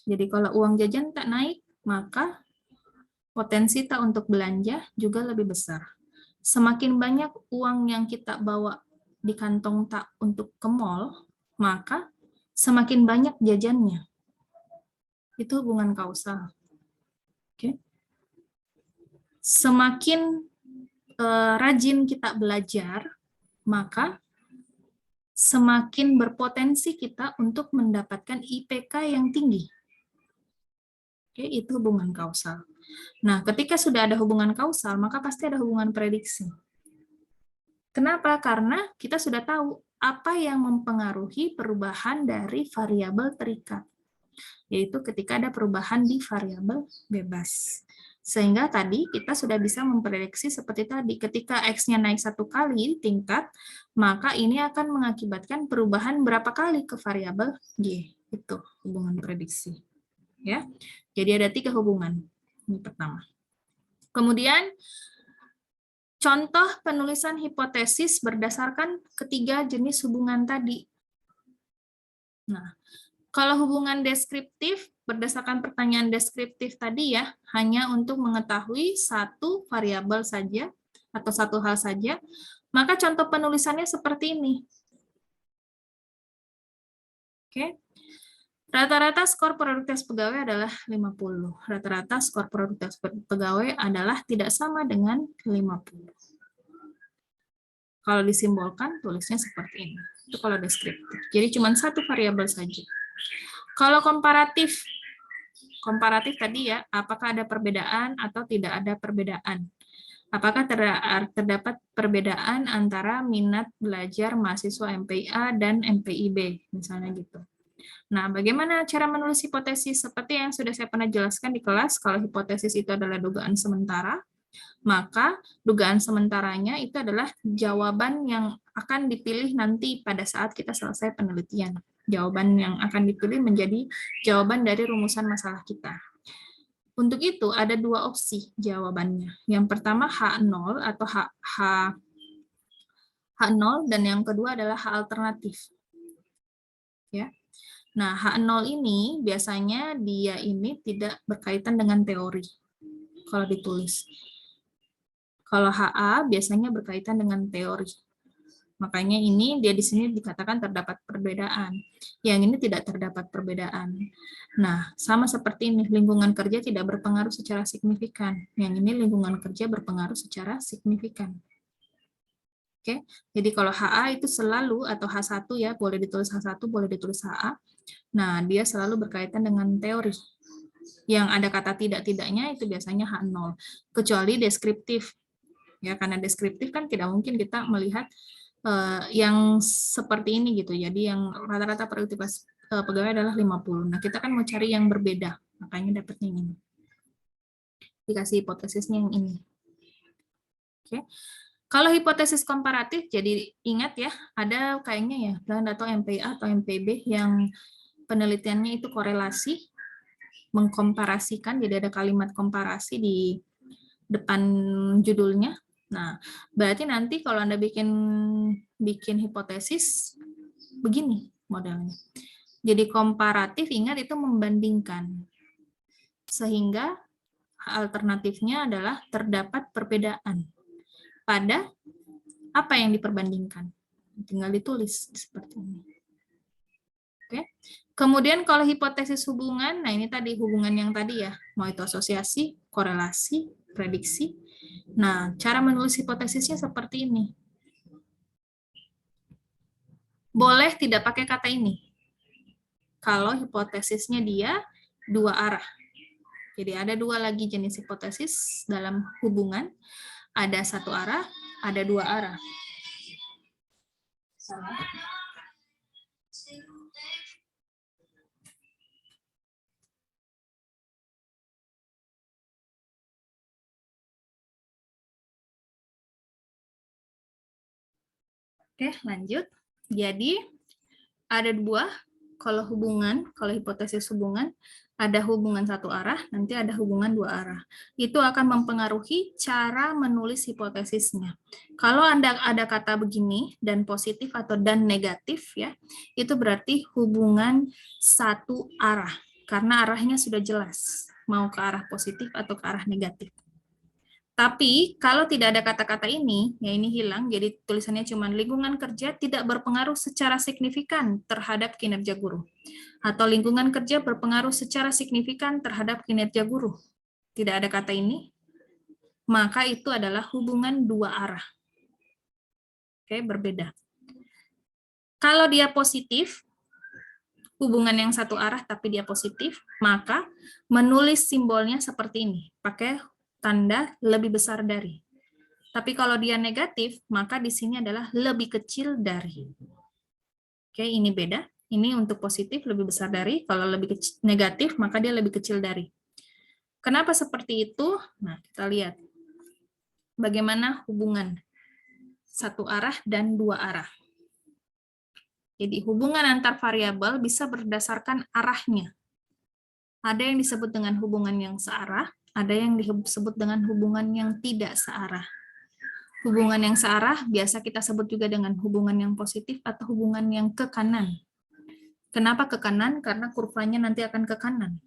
Jadi kalau uang jajan tak naik, maka potensi tak untuk belanja juga lebih besar. Semakin banyak uang yang kita bawa di kantong tak untuk ke mall, maka semakin banyak jajannya. Itu hubungan kausal. Oke. Semakin rajin kita belajar, maka semakin berpotensi kita untuk mendapatkan IPK yang tinggi. Oke, itu hubungan kausal. Nah, ketika sudah ada hubungan kausal, maka pasti ada hubungan prediksi. Kenapa? Karena kita sudah tahu apa yang mempengaruhi perubahan dari variabel terikat, yaitu ketika ada perubahan di variabel bebas. Sehingga tadi kita sudah bisa memprediksi seperti tadi, ketika X-nya naik 1 kali tingkat, maka ini akan mengakibatkan perubahan berapa kali ke variabel Y. Itu hubungan prediksi. Ya. Jadi ada 3 hubungan. Ini pertama. Kemudian, contoh penulisan hipotesis berdasarkan ketiga jenis hubungan tadi. Nah, kalau hubungan deskriptif, berdasarkan pertanyaan deskriptif tadi ya, hanya untuk mengetahui satu variabel saja, atau satu hal saja, maka contoh penulisannya seperti ini. Oke. Rata-rata skor produktivitas pegawai adalah 50. Rata-rata skor produktivitas pegawai adalah tidak sama dengan 50. Kalau disimbolkan, tulisnya seperti ini. Itu kalau deskriptif. Jadi cuma satu variabel saja. Kalau komparatif tadi ya, apakah ada perbedaan atau tidak ada perbedaan? Apakah terdapat perbedaan antara minat belajar mahasiswa MPA dan MPIB, misalnya gitu. Nah, bagaimana cara menulis hipotesis? Seperti yang sudah saya pernah jelaskan di kelas, kalau hipotesis itu adalah dugaan sementara, maka dugaan sementaranya itu adalah jawaban yang akan dipilih nanti pada saat kita selesai penelitian. Jawaban yang akan dipilih menjadi jawaban dari rumusan masalah kita. Untuk itu ada 2 opsi jawabannya. Yang pertama H0 atau H0 dan yang kedua adalah H alternatif. Ya. Nah, H0 ini biasanya dia ini tidak berkaitan dengan teori kalau ditulis. Kalau HA biasanya berkaitan dengan teori. Makanya ini dia di sini dikatakan terdapat perbedaan. Yang ini tidak terdapat perbedaan. Nah, sama seperti ini, lingkungan kerja tidak berpengaruh secara signifikan. Yang ini lingkungan kerja berpengaruh secara signifikan. Oke, jadi kalau HA itu selalu, atau H1 ya, boleh ditulis H1, boleh ditulis HA. Nah, dia selalu berkaitan dengan teori. Yang ada kata tidak-tidaknya itu biasanya H0. Kecuali deskriptif. Ya, karena deskriptif kan tidak mungkin kita melihat yang seperti ini gitu. Jadi yang rata-rata produktivitas pegawai adalah 50. Nah, kita kan mau cari yang berbeda. Makanya dapatnya ini. Dikasih hipotesisnya yang ini. Oke. Kalau hipotesis komparatif, jadi ingat ya, ada kayaknya ya, atau MPA atau MPB yang penelitiannya itu korelasi, mengkomparasikan, jadi ada kalimat komparasi di depan judulnya. Nah, berarti nanti kalau Anda bikin hipotesis, begini modelnya. Jadi komparatif, ingat itu membandingkan. Sehingga alternatifnya adalah terdapat perbedaan pada apa yang diperbandingkan. Tinggal ditulis seperti ini. Oke. Kemudian kalau hipotesis hubungan, nah ini tadi hubungan yang tadi ya, mau itu asosiasi, korelasi, prediksi. Nah, cara menulis hipotesisnya seperti ini. boleh tidak pakai kata ini. Kalau hipotesisnya dia dua arah. Jadi ada dua lagi jenis hipotesis dalam hubungan. Ada satu arah, ada dua arah. Salah. Oke, lanjut. Jadi ada dua, kalau hipotesis hubungan, ada hubungan satu arah, nanti ada hubungan dua arah. Itu akan mempengaruhi cara menulis hipotesisnya. Kalau Anda ada kata begini, dan positif atau dan negatif, ya, itu berarti hubungan satu arah, karena arahnya sudah jelas, mau ke arah positif atau ke arah negatif. Tapi kalau tidak ada kata-kata ini, ya ini hilang, jadi tulisannya cuma lingkungan kerja tidak berpengaruh secara signifikan terhadap kinerja guru. Atau lingkungan kerja berpengaruh secara signifikan terhadap kinerja guru. Tidak ada kata ini, maka itu adalah hubungan dua arah. Oke, berbeda. Kalau dia positif, hubungan yang satu arah tapi dia positif, maka menulis simbolnya seperti ini, pakai tanda lebih besar dari. Tapi kalau dia negatif, maka di sini adalah lebih kecil dari. Oke, ini beda. Ini untuk positif lebih besar dari, kalau lebih negatif, maka dia lebih kecil dari. Kenapa seperti itu? Nah, kita lihat. Bagaimana hubungan satu arah dan dua arah. Jadi hubungan antar variabel bisa berdasarkan arahnya. Ada yang disebut dengan hubungan yang searah, ada yang disebut dengan hubungan yang tidak searah. Hubungan yang searah biasa kita sebut juga dengan hubungan yang positif atau hubungan yang ke kanan. Kenapa ke kanan? Karena kurvanya nanti akan ke kanan.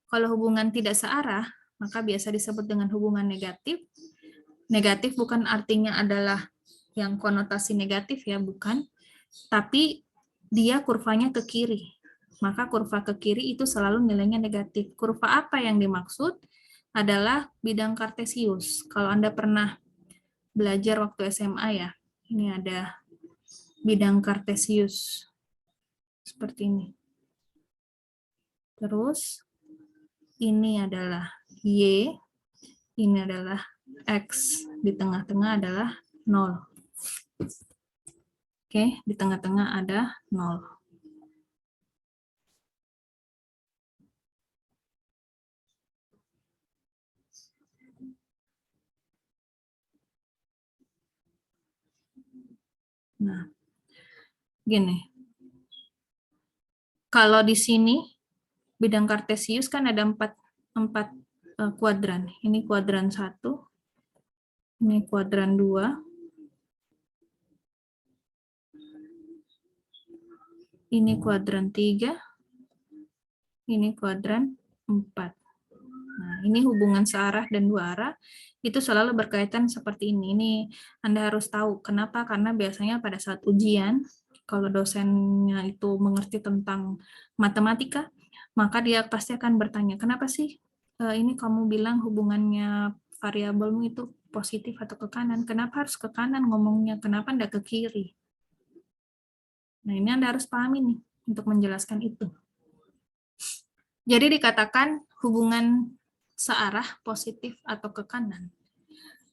Kalau hubungan tidak searah, maka biasa disebut dengan hubungan negatif. Negatif bukan artinya adalah yang konotasi negatif ya, bukan. Tapi dia kurvanya ke kiri. Maka kurva ke kiri itu selalu nilainya negatif. Kurva apa yang dimaksud? Adalah bidang kartesius. Kalau Anda pernah belajar waktu SMA ya, ini ada bidang kartesius. Seperti ini. Terus, ini adalah Y, ini adalah X. Di tengah-tengah adalah 0. Oke, di tengah-tengah ada 0. Nah, gini. Kalau di sini, bidang kartesius kan ada 4 kuadran. Ini kuadran 1, ini kuadran 2, ini kuadran 3, ini kuadran 4. Nah, ini hubungan searah dan dua arah, itu selalu berkaitan seperti ini. Ini Anda harus tahu. Kenapa? Karena biasanya pada saat ujian, kalau dosennya itu mengerti tentang matematika, maka dia pasti akan bertanya, kenapa sih ini kamu bilang hubungannya variabelmu itu positif atau ke kanan? Kenapa harus ke kanan ngomongnya? Kenapa enggak ke kiri? Nah, ini Anda harus pahami nih untuk menjelaskan itu. Jadi dikatakan hubungan searah positif atau ke kanan.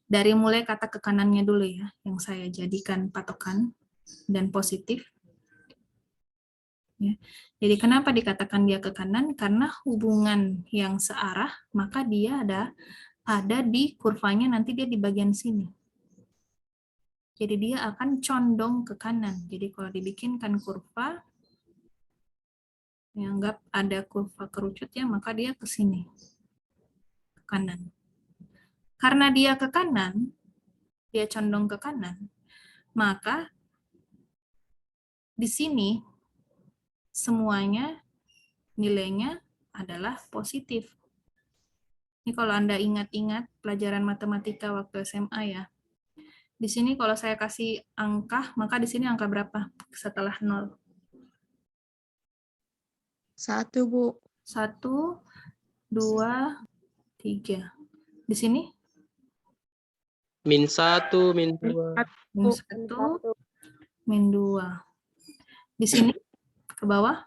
Dari mulai kata ke kanannya dulu ya, yang saya jadikan patokan dan positif. Ya. Jadi kenapa dikatakan dia ke kanan? Karena hubungan yang searah, maka dia ada di kurvanya nanti dia di bagian sini. Jadi dia akan condong ke kanan. Jadi kalau dibikinkan kurva, anggap ada kurva kerucut ya, maka dia ke sini. Ke kanan. Karena dia ke kanan, dia condong ke kanan, maka di sini semuanya nilainya adalah positif. Ini kalau Anda ingat-ingat pelajaran matematika waktu SMA ya. Di sini kalau saya kasih angka, maka di sini angka berapa setelah 0? 1, Bu. 1, 2, 3. Di sini? -1, -2. -1, -2. Di sini ke bawah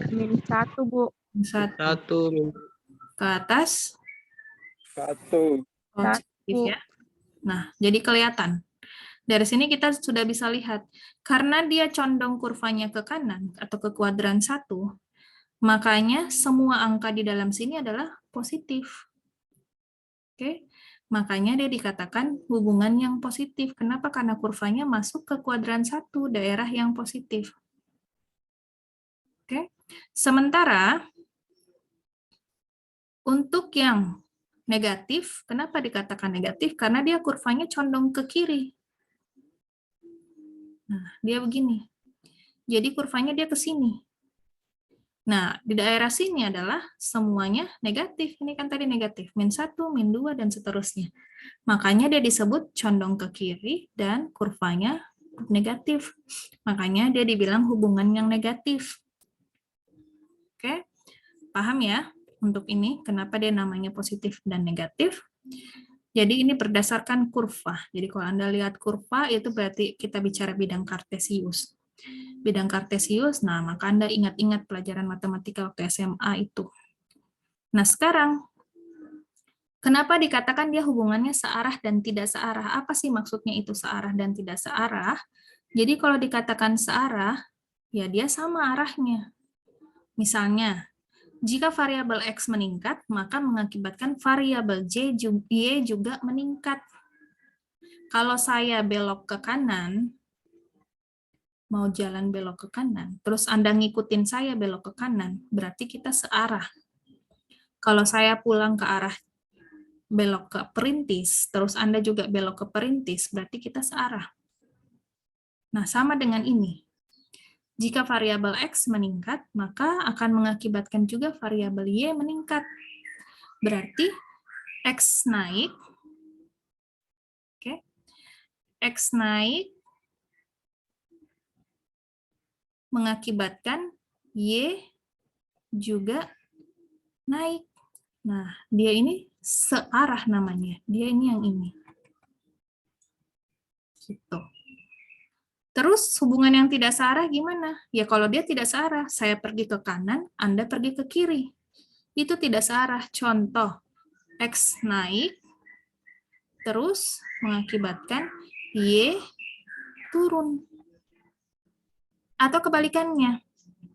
-1, Bu. 1, 1 ke atas 1. positif ya. Nah, jadi kelihatan. Dari sini kita sudah bisa lihat, karena dia condong kurvanya ke kanan atau ke kuadran 1, makanya semua angka di dalam sini adalah positif. Oke, makanya dia dikatakan hubungan yang positif. Kenapa? Karena kurvanya masuk ke kuadran 1, daerah yang positif. Oke, sementara untuk yang negatif, kenapa dikatakan negatif? Karena dia kurvanya condong ke kiri. Nah, dia begini. Jadi kurvanya dia ke sini. Nah, di daerah sini adalah semuanya negatif. Ini kan tadi negatif. -1, -2, dan seterusnya. Makanya dia disebut condong ke kiri dan kurvanya negatif. Makanya dia dibilang hubungan yang negatif. Oke, paham ya? Untuk ini, kenapa dia namanya positif dan negatif. Jadi ini berdasarkan kurva. Jadi kalau Anda lihat kurva, itu berarti kita bicara bidang kartesius. Bidang kartesius, nah maka Anda ingat-ingat pelajaran matematika waktu SMA itu. Nah sekarang, kenapa dikatakan dia hubungannya searah dan tidak searah? Apa sih maksudnya itu searah dan tidak searah? Jadi kalau dikatakan searah, ya dia sama arahnya. Misalnya, jika variabel X meningkat, maka mengakibatkan variabel Y juga meningkat. Kalau saya belok ke kanan, mau jalan belok ke kanan, terus Anda ngikutin saya belok ke kanan, berarti kita searah. Kalau saya pulang ke arah belok ke perintis, terus Anda juga belok ke perintis, berarti kita searah. Nah, sama dengan ini. Jika variabel X meningkat, maka akan mengakibatkan juga variabel Y meningkat. Berarti X naik, oke, X naik mengakibatkan Y juga naik. Nah, dia ini searah namanya. Dia ini yang ini. Gitu. Terus hubungan yang tidak searah gimana? Ya kalau dia tidak searah, saya pergi ke kanan, Anda pergi ke kiri. Itu tidak searah. Contoh, X naik, terus mengakibatkan Y turun. Atau kebalikannya,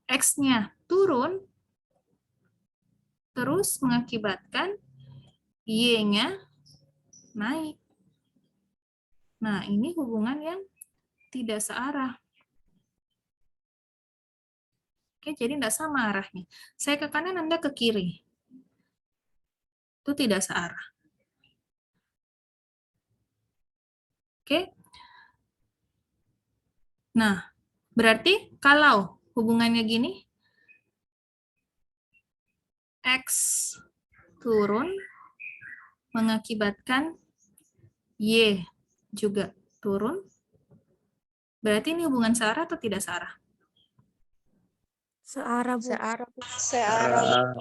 X-nya turun, terus mengakibatkan Y-nya naik. Nah, ini hubungan yang tidak searah. Oke, jadi tidak sama arahnya. Saya ke kanan, Anda ke kiri. Itu tidak searah. Oke. Nah, berarti kalau hubungannya gini, X turun mengakibatkan Y juga turun, berarti ini hubungan searah atau tidak searah? Searah, Bu. Searah.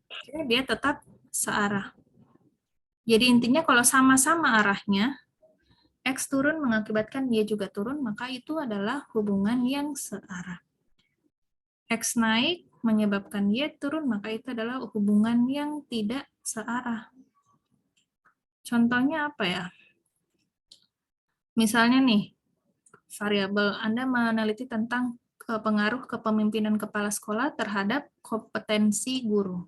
Oke, dia tetap searah. Jadi intinya kalau sama-sama arahnya, X turun mengakibatkan Y juga turun, maka itu adalah hubungan yang searah. X naik menyebabkan Y turun, maka itu adalah hubungan yang tidak searah. Contohnya apa ya? Misalnya nih, variabel Anda meneliti tentang pengaruh kepemimpinan kepala sekolah terhadap kompetensi guru.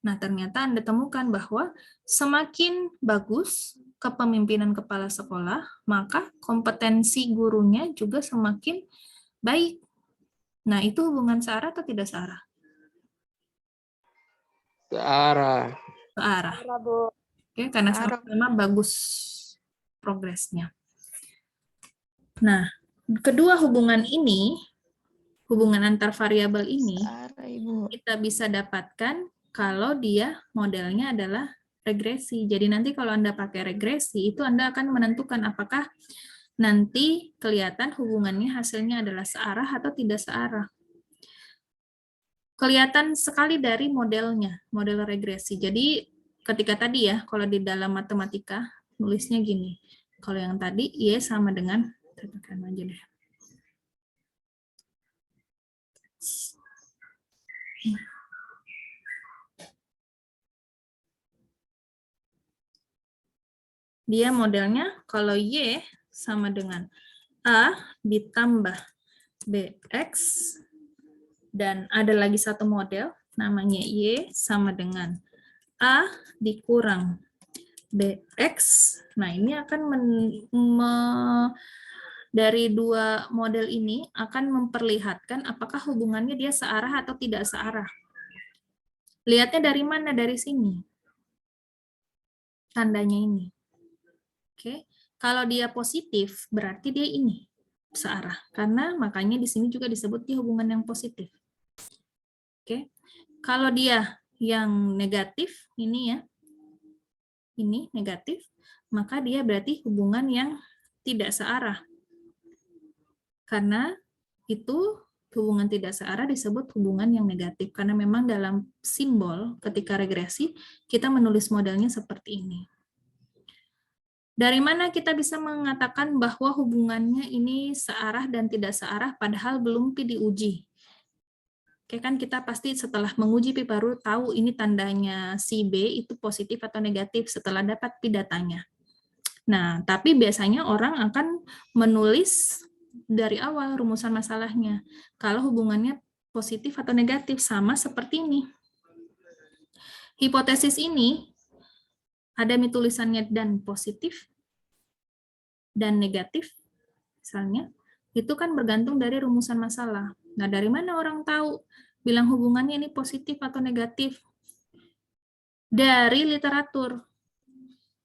Nah, ternyata Anda temukan bahwa semakin bagus kepemimpinan kepala sekolah, maka kompetensi gurunya juga semakin baik. Nah, itu hubungan searah atau tidak searah? searah. Searah. Bu. Oke, karena sama-sama bagus progresnya. Nah, kedua hubungan ini, hubungan antar variabel ini, Searah, Ibu. kita bisa dapatkan kalau dia modelnya adalah regresi. Jadi nanti kalau Anda pakai regresi, itu Anda akan menentukan apakah nanti kelihatan hubungannya hasilnya adalah searah atau tidak searah. Kelihatan sekali dari modelnya, model regresi. Jadi ketika tadi ya, kalau di dalam matematika, nulisnya gini. Kalau yang tadi, Y sama dengan, tekan aja deh. Dia modelnya kalau Y sama dengan A ditambah BX, dan ada lagi satu model namanya Y sama dengan A dikurang BX. Nah, ini akan dari dua model ini akan memperlihatkan apakah hubungannya dia searah atau tidak searah. Lihatnya dari mana? Dari sini. Tandanya ini. Oke. Kalau dia positif, berarti dia ini searah. Karena makanya di sini juga disebut dia hubungan yang positif. Oke. Kalau dia yang negatif, ini ya, ini negatif, maka dia berarti hubungan yang tidak searah. Karena itu hubungan tidak searah disebut hubungan yang negatif. Karena memang dalam simbol ketika regresi, kita menulis modelnya seperti ini. Dari mana kita bisa mengatakan bahwa hubungannya ini searah dan tidak searah padahal belum pi diuji? Oke, kan kita pasti setelah menguji pi baru tahu ini tandanya si B itu positif atau negatif setelah dapat pi datanya. Nah, tapi biasanya orang akan menulis dari awal rumusan masalahnya. Kalau hubungannya positif atau negatif, sama seperti ini. Hipotesis ini ada tulisannya dan positif dan negatif, misalnya, itu kan bergantung dari rumusan masalah. Nah, dari mana orang tahu bilang hubungannya ini positif atau negatif? Dari literatur.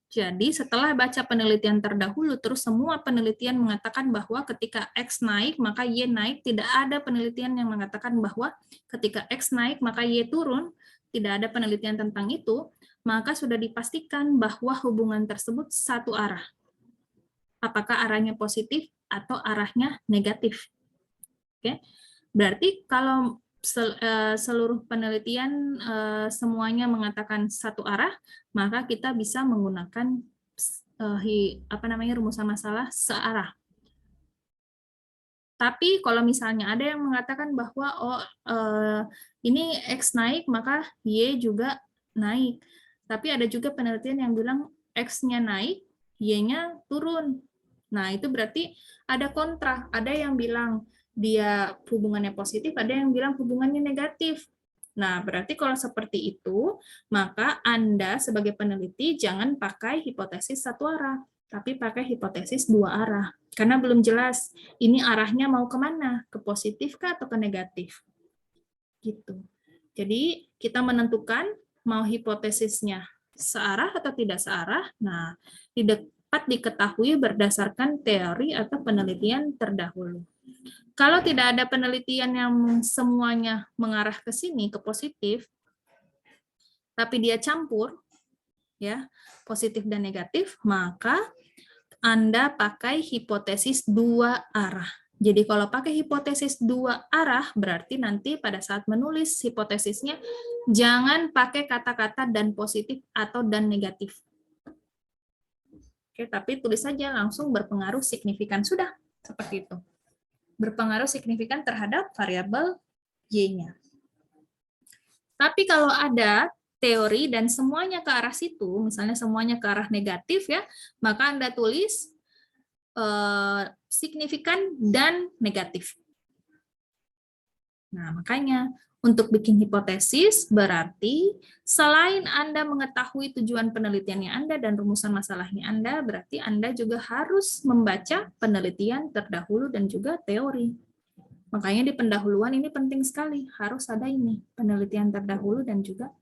Jadi, setelah baca penelitian terdahulu, terus semua penelitian mengatakan bahwa ketika X naik, maka Y naik. Tidak ada penelitian yang mengatakan bahwa ketika X naik, maka Y turun. Tidak ada penelitian tentang itu, maka sudah dipastikan bahwa hubungan tersebut satu arah. Apakah arahnya positif atau arahnya negatif. Oke. Berarti kalau seluruh penelitian semuanya mengatakan satu arah, maka kita bisa menggunakan rumusan masalah searah. Tapi kalau misalnya ada yang mengatakan bahwa ini X naik, maka Y juga naik. Tapi ada juga penelitian yang bilang X-nya naik, Y-nya turun. Nah, itu berarti ada kontra. Ada yang bilang dia hubungannya positif, ada yang bilang hubungannya negatif. Nah, berarti kalau seperti itu, maka Anda sebagai peneliti jangan pakai hipotesis satu arah, tapi pakai hipotesis dua arah. Karena belum jelas, ini arahnya mau kemana? Ke positif kah atau ke negatif? Gitu. Jadi, kita menentukan mau hipotesisnya searah atau tidak searah. Nah, dapat diketahui berdasarkan teori atau penelitian terdahulu. Kalau tidak ada penelitian yang semuanya mengarah ke sini, ke positif, tapi dia campur, ya, positif dan negatif, maka Anda pakai hipotesis dua arah. Jadi kalau pakai hipotesis dua arah, berarti nanti pada saat menulis hipotesisnya, jangan pakai kata-kata dan positif atau dan negatif. Oke, tapi tulis saja langsung berpengaruh signifikan. Sudah, seperti itu. Berpengaruh signifikan terhadap variabel Y-nya. Tapi kalau ada teori dan semuanya ke arah situ, misalnya semuanya ke arah negatif ya, maka Anda tulis signifikan dan negatif. Nah, makanya untuk bikin hipotesis berarti selain Anda mengetahui tujuan penelitiannya Anda dan rumusan masalahnya Anda, berarti Anda juga harus membaca penelitian terdahulu dan juga teori. Makanya di pendahuluan ini penting sekali, harus ada ini, penelitian terdahulu dan juga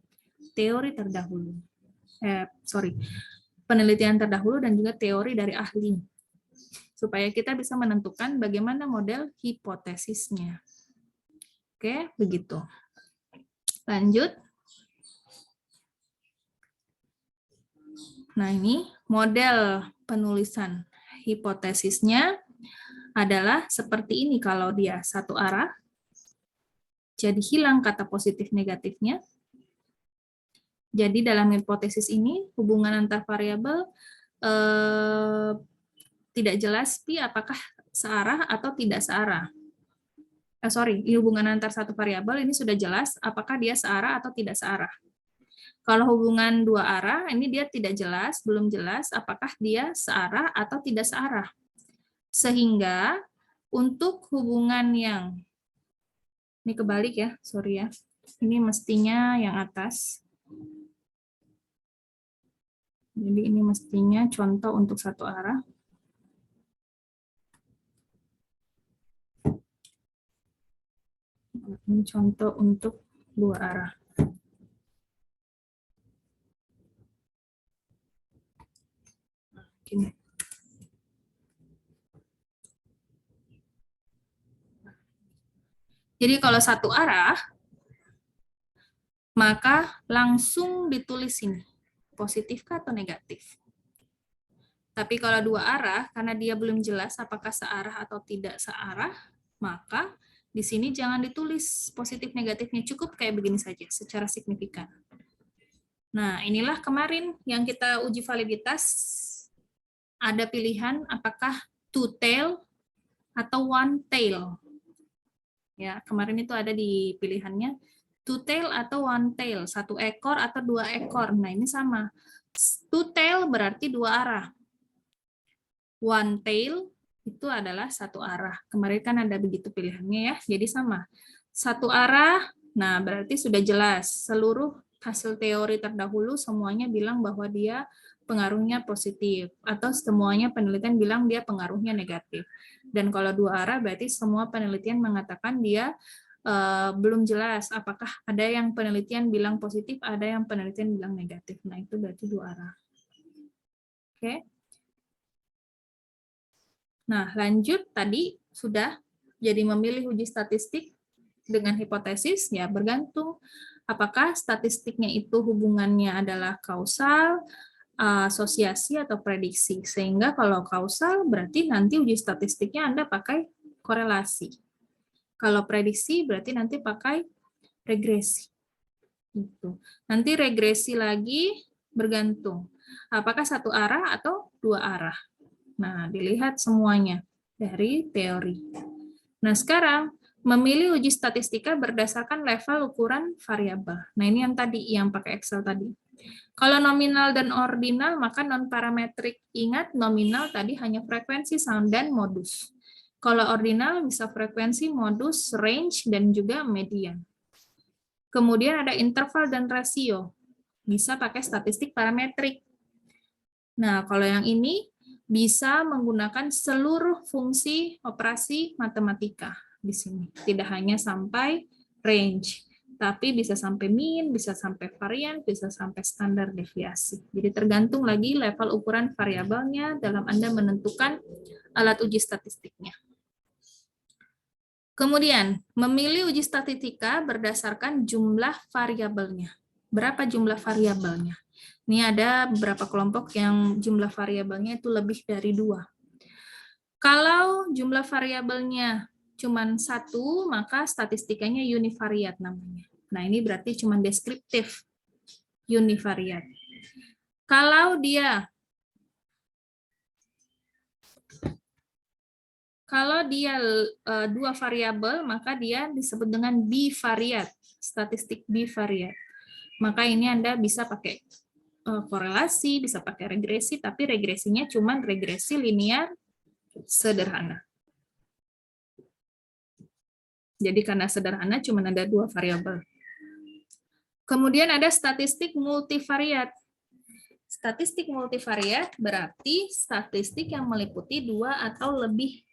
teori terdahulu. Penelitian terdahulu dan juga teori dari ahli. Supaya kita bisa menentukan bagaimana model hipotesisnya. Oke, begitu. Lanjut. Nah, ini model penulisan hipotesisnya adalah seperti ini kalau dia satu arah. Jadi hilang kata positif negatifnya. Jadi dalam hipotesis ini hubungan antar variabel tidak jelas pi apakah searah atau tidak searah. hubungan antar satu variabel ini sudah jelas apakah dia searah atau tidak searah. Kalau hubungan dua arah, ini dia tidak jelas, belum jelas apakah dia searah atau tidak searah. Sehingga untuk hubungan yang, ini kebalik ya, sorry ya, ini mestinya yang atas. Jadi ini mestinya contoh untuk satu arah. Ini contoh untuk dua arah. Gini. Jadi kalau satu arah, maka langsung ditulis ini, positifkah atau negatif. Tapi kalau dua arah, karena dia belum jelas apakah searah atau tidak searah, maka di sini jangan ditulis positif negatifnya, cukup kayak begini saja, secara signifikan. Nah, inilah kemarin yang kita uji validitas, ada pilihan apakah two tail atau one tail. Ya, kemarin itu ada di pilihannya two tail atau one tail, satu ekor atau dua ekor. Nah, ini sama. Two tail berarti dua arah. One tail itu adalah satu arah. Kemarin kan ada begitu pilihannya ya, jadi sama. Satu arah, nah berarti sudah jelas. Seluruh hasil teori terdahulu semuanya bilang bahwa dia pengaruhnya positif, atau semuanya penelitian bilang dia pengaruhnya negatif. Dan kalau dua arah berarti semua penelitian mengatakan dia belum jelas apakah ada yang penelitian bilang positif, ada yang penelitian bilang negatif. Nah, itu berarti dua arah. Oke. Nah, lanjut tadi sudah jadi memilih uji statistik dengan hipotesis, ya bergantung apakah statistiknya itu hubungannya adalah kausal, asosiasi, atau prediksi. Sehingga kalau kausal berarti nanti uji statistiknya Anda pakai korelasi. Kalau prediksi berarti nanti pakai regresi. Gitu. Nanti regresi lagi bergantung. Apakah satu arah atau dua arah. Nah, dilihat semuanya dari teori. Nah, sekarang memilih uji statistika berdasarkan level ukuran variabel. Nah, ini yang tadi, yang pakai Excel tadi. Kalau nominal dan ordinal, maka non-parametrik. Ingat, nominal tadi hanya frekuensi, sound, dan modus. Kalau ordinal bisa frekuensi, modus, range, dan juga median. Kemudian ada interval dan rasio. Bisa pakai statistik parametrik. Nah, kalau yang ini bisa menggunakan seluruh fungsi operasi matematika di sini. Tidak hanya sampai range, tapi bisa sampai mean, bisa sampai varian, bisa sampai standar deviasi. Jadi tergantung lagi level ukuran variabelnya dalam Anda menentukan alat uji statistiknya. Kemudian, memilih uji statistika berdasarkan jumlah variabelnya. Berapa jumlah variabelnya? Ini ada beberapa kelompok yang jumlah variabelnya itu lebih dari 2. Kalau jumlah variabelnya cuma 1, maka statistikanya univariat namanya. Nah, ini berarti cuma deskriptif univariat. Kalau dia dua variabel, maka dia disebut dengan bivariat, statistik bivariat. Maka ini Anda bisa pakai korelasi, bisa pakai regresi, tapi regresinya cuma regresi linear sederhana. Jadi karena sederhana cuma ada 2 variabel. Kemudian ada statistik multivariat. Statistik multivariat berarti statistik yang meliputi 2 atau lebih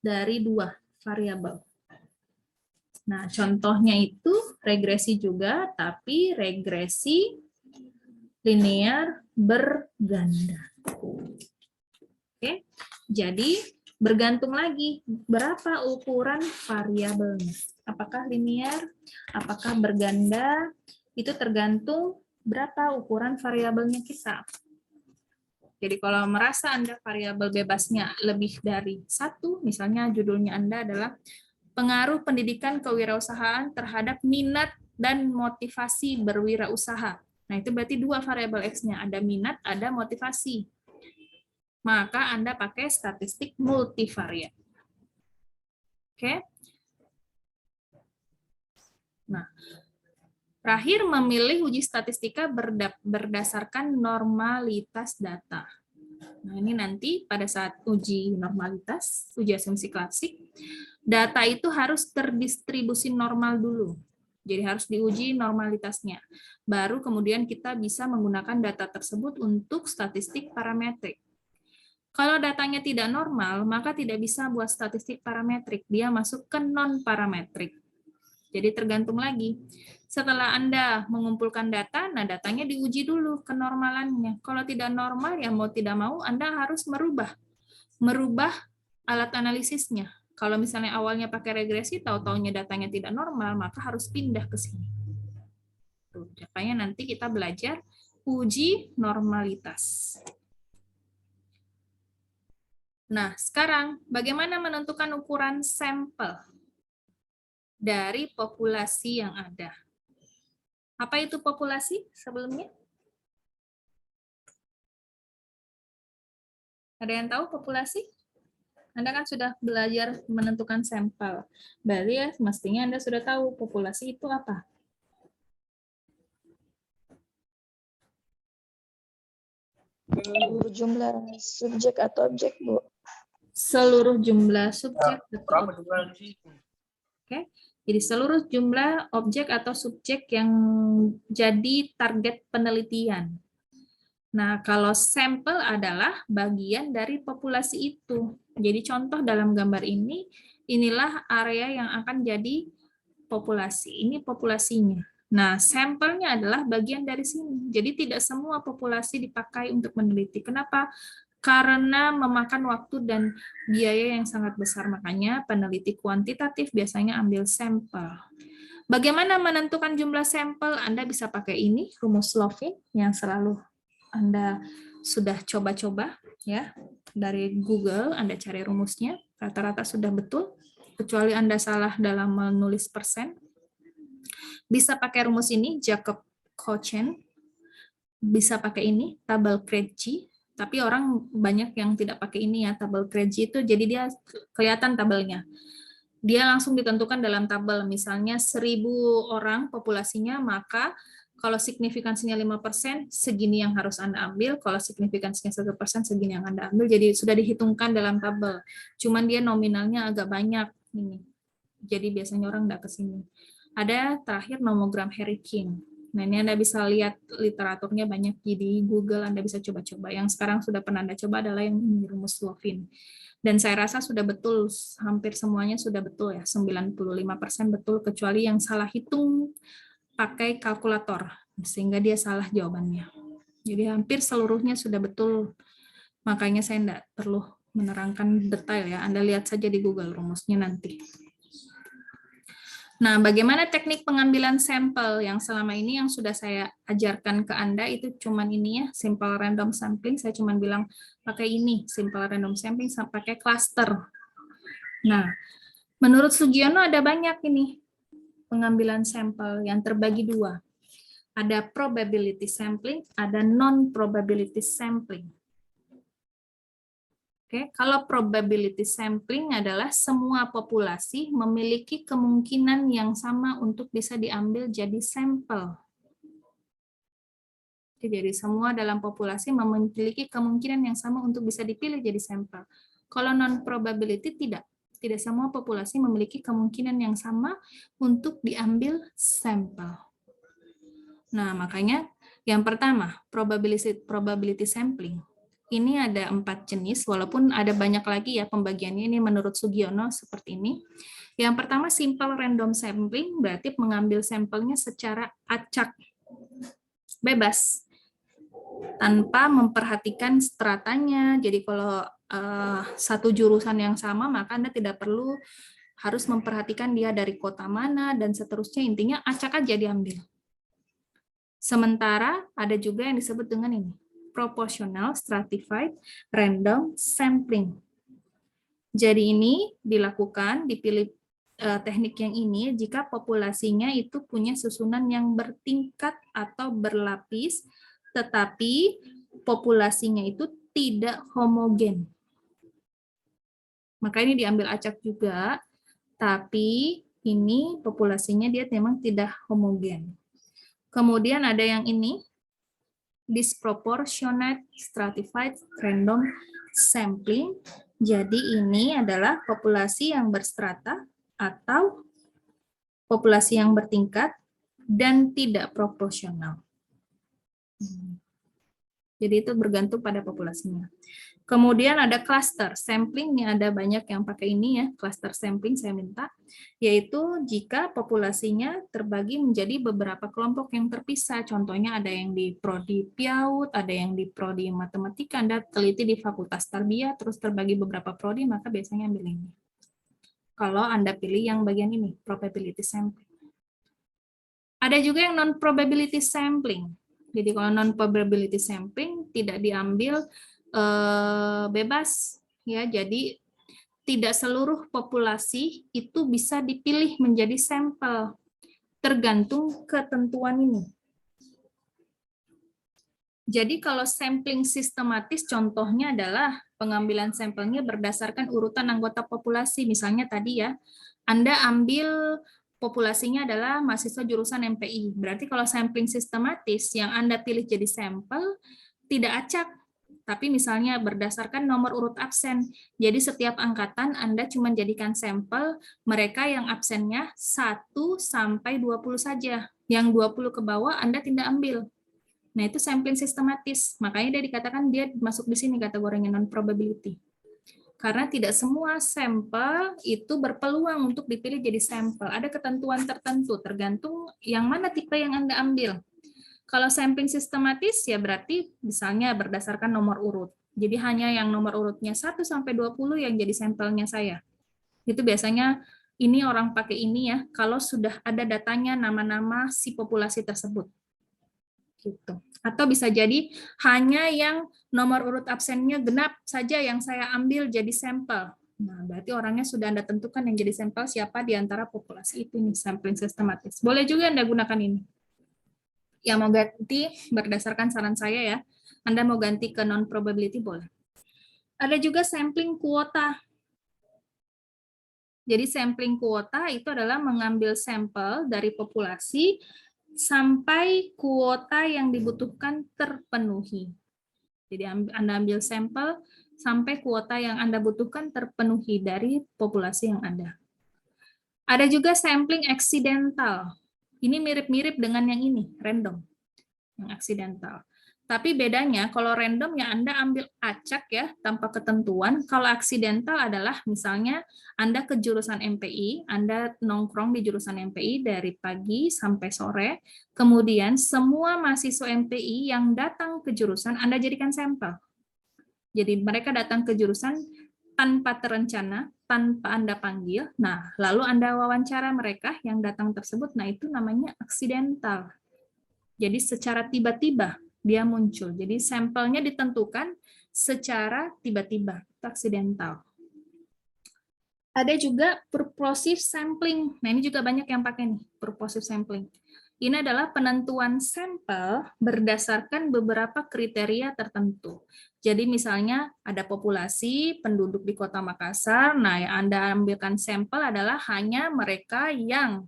dari 2 variabel. Nah, contohnya itu regresi juga, tapi regresi linear berganda. Oke, jadi bergantung lagi berapa ukuran variabelnya. Apakah linear, apakah berganda, itu tergantung berapa ukuran variabelnya kita. Jadi kalau merasa Anda variabel bebasnya lebih dari 1, misalnya judulnya Anda adalah pengaruh pendidikan kewirausahaan terhadap minat dan motivasi berwirausaha. Nah, itu berarti 2 variabel X-nya, ada minat, ada motivasi. Maka Anda pakai statistik multivariat. Oke. Nah, terakhir memilih uji statistika berdasarkan normalitas data. Nah, ini nanti pada saat uji normalitas, uji asumsi klasik, data itu harus terdistribusi normal dulu. Jadi harus diuji normalitasnya. Baru kemudian kita bisa menggunakan data tersebut untuk statistik parametrik. Kalau datanya tidak normal, maka tidak bisa buat statistik parametrik. Dia masuk ke non-parametrik. Jadi tergantung lagi. Setelah Anda mengumpulkan data, nah datanya diuji dulu kenormalannya. Kalau tidak normal, ya mau tidak mau Anda harus merubah alat analisisnya. Kalau misalnya awalnya pakai regresi, tahu-taunya datanya tidak normal, maka harus pindah ke sini. Tuh, makanya nanti kita belajar uji normalitas. Nah, sekarang bagaimana menentukan ukuran sampel dari populasi yang ada? Apa itu populasi sebelumnya? Ada yang tahu populasi? Anda kan sudah belajar menentukan sampel. Berarti ya mestinya Anda sudah tahu populasi itu apa. Jumlah subjek atau objek, Bu. Seluruh jumlah subjek atau Berapa objek. jumlah di situ? Oke. Jadi seluruh jumlah objek atau subjek yang jadi target penelitian. Nah, kalau sampel adalah bagian dari populasi itu. Jadi contoh dalam gambar ini, inilah area yang akan jadi populasi. Ini populasinya. Nah, sampelnya adalah bagian dari sini. Jadi tidak semua populasi dipakai untuk meneliti. Kenapa? Karena memakan waktu dan biaya yang sangat besar. Makanya peneliti kuantitatif biasanya ambil sampel. Bagaimana menentukan jumlah sampel? Anda bisa pakai ini, rumus Lovin yang selalu Anda sudah coba-coba ya. Dari Google Anda cari rumusnya, rata-rata sudah betul, kecuali Anda salah dalam menulis persen. Bisa pakai rumus ini, Jacob-Cohen. Bisa pakai ini, tabel Krejci. Tapi orang banyak yang tidak pakai ini ya, tabel Krejci itu, jadi dia kelihatan tabelnya. Dia langsung ditentukan dalam tabel, misalnya 1.000 orang populasinya, maka kalau signifikansinya 5%, segini yang harus Anda ambil, kalau signifikansinya 1%, segini yang Anda ambil, jadi sudah dihitungkan dalam tabel. Cuman dia nominalnya agak banyak. Ini. Jadi biasanya orang nggak ke sini. Ada terakhir nomogram Harry King. Nah, ini Anda bisa lihat literaturnya banyak di Google, Anda bisa coba-coba. Yang sekarang sudah pernah Anda coba adalah yang rumus Lovin. Dan saya rasa sudah betul, hampir semuanya sudah betul ya, 95% betul, kecuali yang salah hitung pakai kalkulator, sehingga dia salah jawabannya. Jadi hampir seluruhnya sudah betul, makanya saya tidak perlu menerangkan detail ya, Anda lihat saja di Google rumusnya nanti. Nah, bagaimana teknik pengambilan sampel yang selama ini yang sudah saya ajarkan ke Anda itu cuman ini ya, simple random sampling, saya cuman bilang pakai ini, simple random sampling, pakai cluster. Nah, menurut Sugiono ada banyak ini pengambilan sampel yang terbagi dua. Ada probability sampling, ada non-probability sampling. Oke, kalau probability sampling adalah semua populasi memiliki kemungkinan yang sama untuk bisa diambil jadi sampel. Jadi semua dalam populasi memiliki kemungkinan yang sama untuk bisa dipilih jadi sampel. Kalau non-probability tidak. Tidak semua populasi memiliki kemungkinan yang sama untuk diambil sampel. Nah, makanya yang pertama, probability sampling. Ini ada 4 jenis, walaupun ada banyak lagi ya pembagiannya, ini menurut Sugiono seperti ini. Yang pertama, simple random sampling, berarti mengambil sampelnya secara acak, bebas, tanpa memperhatikan stratanya. Jadi kalau satu jurusan yang sama, maka Anda tidak perlu harus memperhatikan dia dari kota mana, dan seterusnya, intinya acak aja diambil. Sementara ada juga yang disebut dengan ini, proportional stratified random sampling. Jadi ini dilakukan, dipilih teknik yang ini jika populasinya itu punya susunan yang bertingkat atau berlapis, tetapi populasinya itu tidak homogen. Maka ini diambil acak juga, Tapi ini populasinya dia memang tidak homogen. Kemudian ada yang ini, disproportionate stratified random sampling. Jadi ini adalah populasi yang berstrata atau populasi yang bertingkat dan tidak proporsional. Jadi itu bergantung pada populasinya. Kemudian ada cluster sampling, ini ada banyak yang pakai ini ya, cluster sampling saya minta, yaitu jika populasinya terbagi menjadi beberapa kelompok yang terpisah. Contohnya ada yang di prodi PIAUD, ada yang di prodi matematika, Anda teliti di Fakultas Tarbiyah, terus terbagi beberapa prodi, maka biasanya ambil ini. Kalau Anda pilih yang bagian ini, probability sampling. Ada juga yang non-probability sampling. Jadi kalau non-probability sampling tidak diambil bebas, ya. Jadi tidak seluruh populasi itu bisa dipilih menjadi sampel, tergantung ketentuan ini. Jadi kalau sampling sistematis contohnya adalah pengambilan sampelnya berdasarkan urutan anggota populasi. Misalnya tadi ya, Anda ambil populasinya adalah mahasiswa jurusan MPI. Berarti kalau sampling sistematis yang Anda pilih jadi sampel tidak acak, tapi misalnya berdasarkan nomor urut absen. Jadi setiap angkatan Anda cuma jadikan sampel mereka yang absennya 1 sampai 20 saja. Yang 20 ke bawah Anda tidak ambil. Nah, itu sampling sistematis. Makanya dia dikatakan dia masuk di sini kategorinya non-probability. Karena tidak semua sampel itu berpeluang untuk dipilih jadi sampel. Ada ketentuan tertentu, tergantung yang mana tipe yang Anda ambil. Kalau sampling sistematis, ya berarti misalnya berdasarkan nomor urut. Jadi hanya yang nomor urutnya 1 sampai 20 yang jadi sampelnya saya. Itu biasanya ini orang pakai ini ya, kalau sudah ada datanya nama-nama si populasi tersebut. Gitu. Atau bisa jadi hanya yang nomor urut absennya genap saja yang saya ambil jadi sampel. Nah, berarti orangnya sudah Anda tentukan yang jadi sampel siapa di antara populasi itu, nih, sampling sistematis. Boleh juga Anda gunakan ini. Yang mau ganti berdasarkan saran saya ya, Anda mau ganti ke non-probability boleh. Ada juga sampling kuota. Jadi sampling kuota itu adalah mengambil sampel dari populasi sampai kuota yang dibutuhkan terpenuhi. Jadi Anda ambil sampel sampai kuota yang Anda butuhkan terpenuhi dari populasi yang ada. Ada juga sampling aksidental. Ini mirip-mirip dengan yang ini, random, yang aksidental. Tapi bedanya, kalau random ya Anda ambil acak ya, tanpa ketentuan. Kalau aksidental adalah misalnya Anda ke jurusan MPI, Anda nongkrong di jurusan MPI dari pagi sampai sore, kemudian semua mahasiswa MPI yang datang ke jurusan Anda jadikan sampel. Jadi mereka datang ke jurusan tanpa terencana, tanpa Anda panggil, nah lalu Anda wawancara mereka yang datang tersebut, nah itu namanya aksidental. Jadi secara tiba-tiba dia muncul. Jadi sampelnya ditentukan secara tiba-tiba, aksidental. Ada juga purposive sampling. Nah, ini juga banyak yang pakai nih, purposive sampling. Ini adalah penentuan sampel berdasarkan beberapa kriteria tertentu. Jadi misalnya ada populasi penduduk di Kota Makassar, nah yang Anda ambilkan sampel adalah hanya mereka yang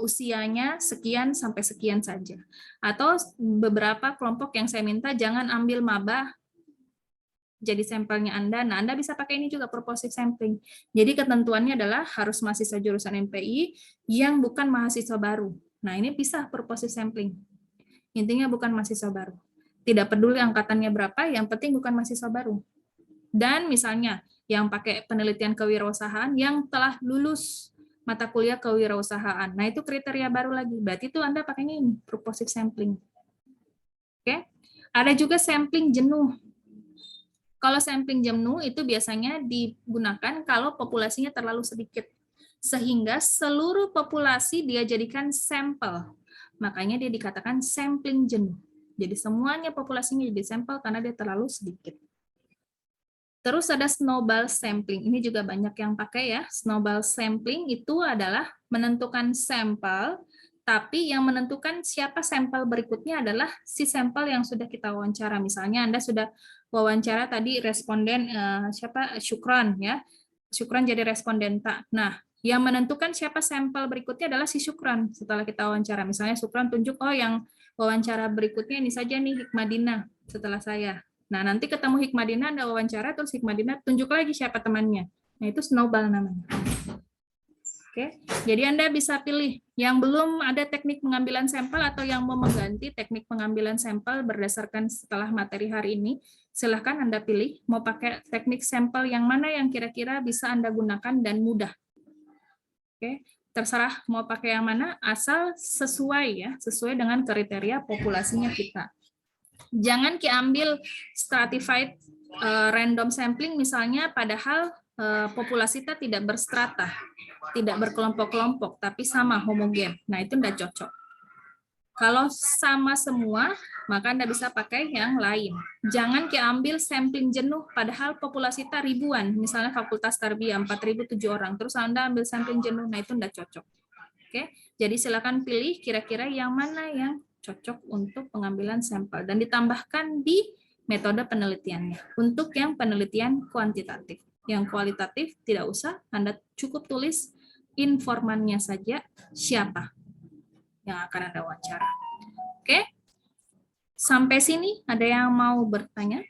usianya sekian sampai sekian saja. Atau beberapa kelompok yang saya minta jangan ambil maba jadi sampelnya Anda. Nah, Anda bisa pakai ini juga purposive sampling. Jadi ketentuannya adalah harus mahasiswa jurusan MPI yang bukan mahasiswa baru. Nah, ini bisa purposive sampling. Intinya bukan mahasiswa baru. Tidak peduli angkatannya berapa, yang penting bukan mahasiswa baru. Dan misalnya yang pakai penelitian kewirausahaan yang telah lulus mata kuliah kewirausahaan. Nah, itu kriteria baru lagi. Berarti itu Anda pakainya ini, purposive sampling. Oke. Ada juga sampling jenuh. Kalau sampling jenuh itu biasanya digunakan kalau populasinya terlalu sedikit. Sehingga seluruh populasi dia jadikan sampel. Makanya dia dikatakan sampling jenuh. Jadi semuanya populasinya jadi sampel karena dia terlalu sedikit. Terus ada snowball sampling. Ini juga banyak yang pakai ya. Snowball sampling itu adalah menentukan sampel, tapi yang menentukan siapa sampel berikutnya adalah si sampel yang sudah kita wawancara. Misalnya Anda sudah wawancara tadi responden siapa Syukron ya. Syukron jadi responden tak. Nah, Yang menentukan siapa sampel berikutnya adalah si Syukran. Setelah kita wawancara, misalnya Syukran tunjuk, oh yang wawancara berikutnya ini saja nih Hikmadina setelah saya. Nah, nanti ketemu Hikmadina, Anda wawancara, terus Hikmadina tunjuk lagi siapa temannya. Nah, itu snowball namanya. Oke, jadi Anda bisa pilih yang belum ada teknik pengambilan sampel atau yang mau mengganti teknik pengambilan sampel berdasarkan setelah materi hari ini. Silahkan Anda pilih mau pakai teknik sampel yang mana yang kira-kira bisa Anda gunakan dan mudah. Oke, terserah mau pakai yang mana, asal sesuai ya, sesuai dengan kriteria populasinya kita. Jangan diambil stratified random sampling misalnya, padahal populasi kita tidak berstrata, tidak berkelompok-kelompok, tapi sama homogen. Nah, itu tidak cocok. Kalau sama semua, maka Anda bisa pakai yang lain. Jangan diambil sampling jenuh, padahal populasi kita ribuan. Misalnya Fakultas Tarbiyah 4.007 orang, terus Anda ambil sampling jenuh, nah itu tidak cocok. Oke, jadi silakan pilih kira-kira yang mana yang cocok untuk pengambilan sampel dan ditambahkan di metode penelitiannya. Untuk yang penelitian kuantitatif, yang kualitatif tidak usah, Anda cukup tulis informannya saja siapa yang akan Anda wawancara. Oke, sampai sini ada yang mau bertanya?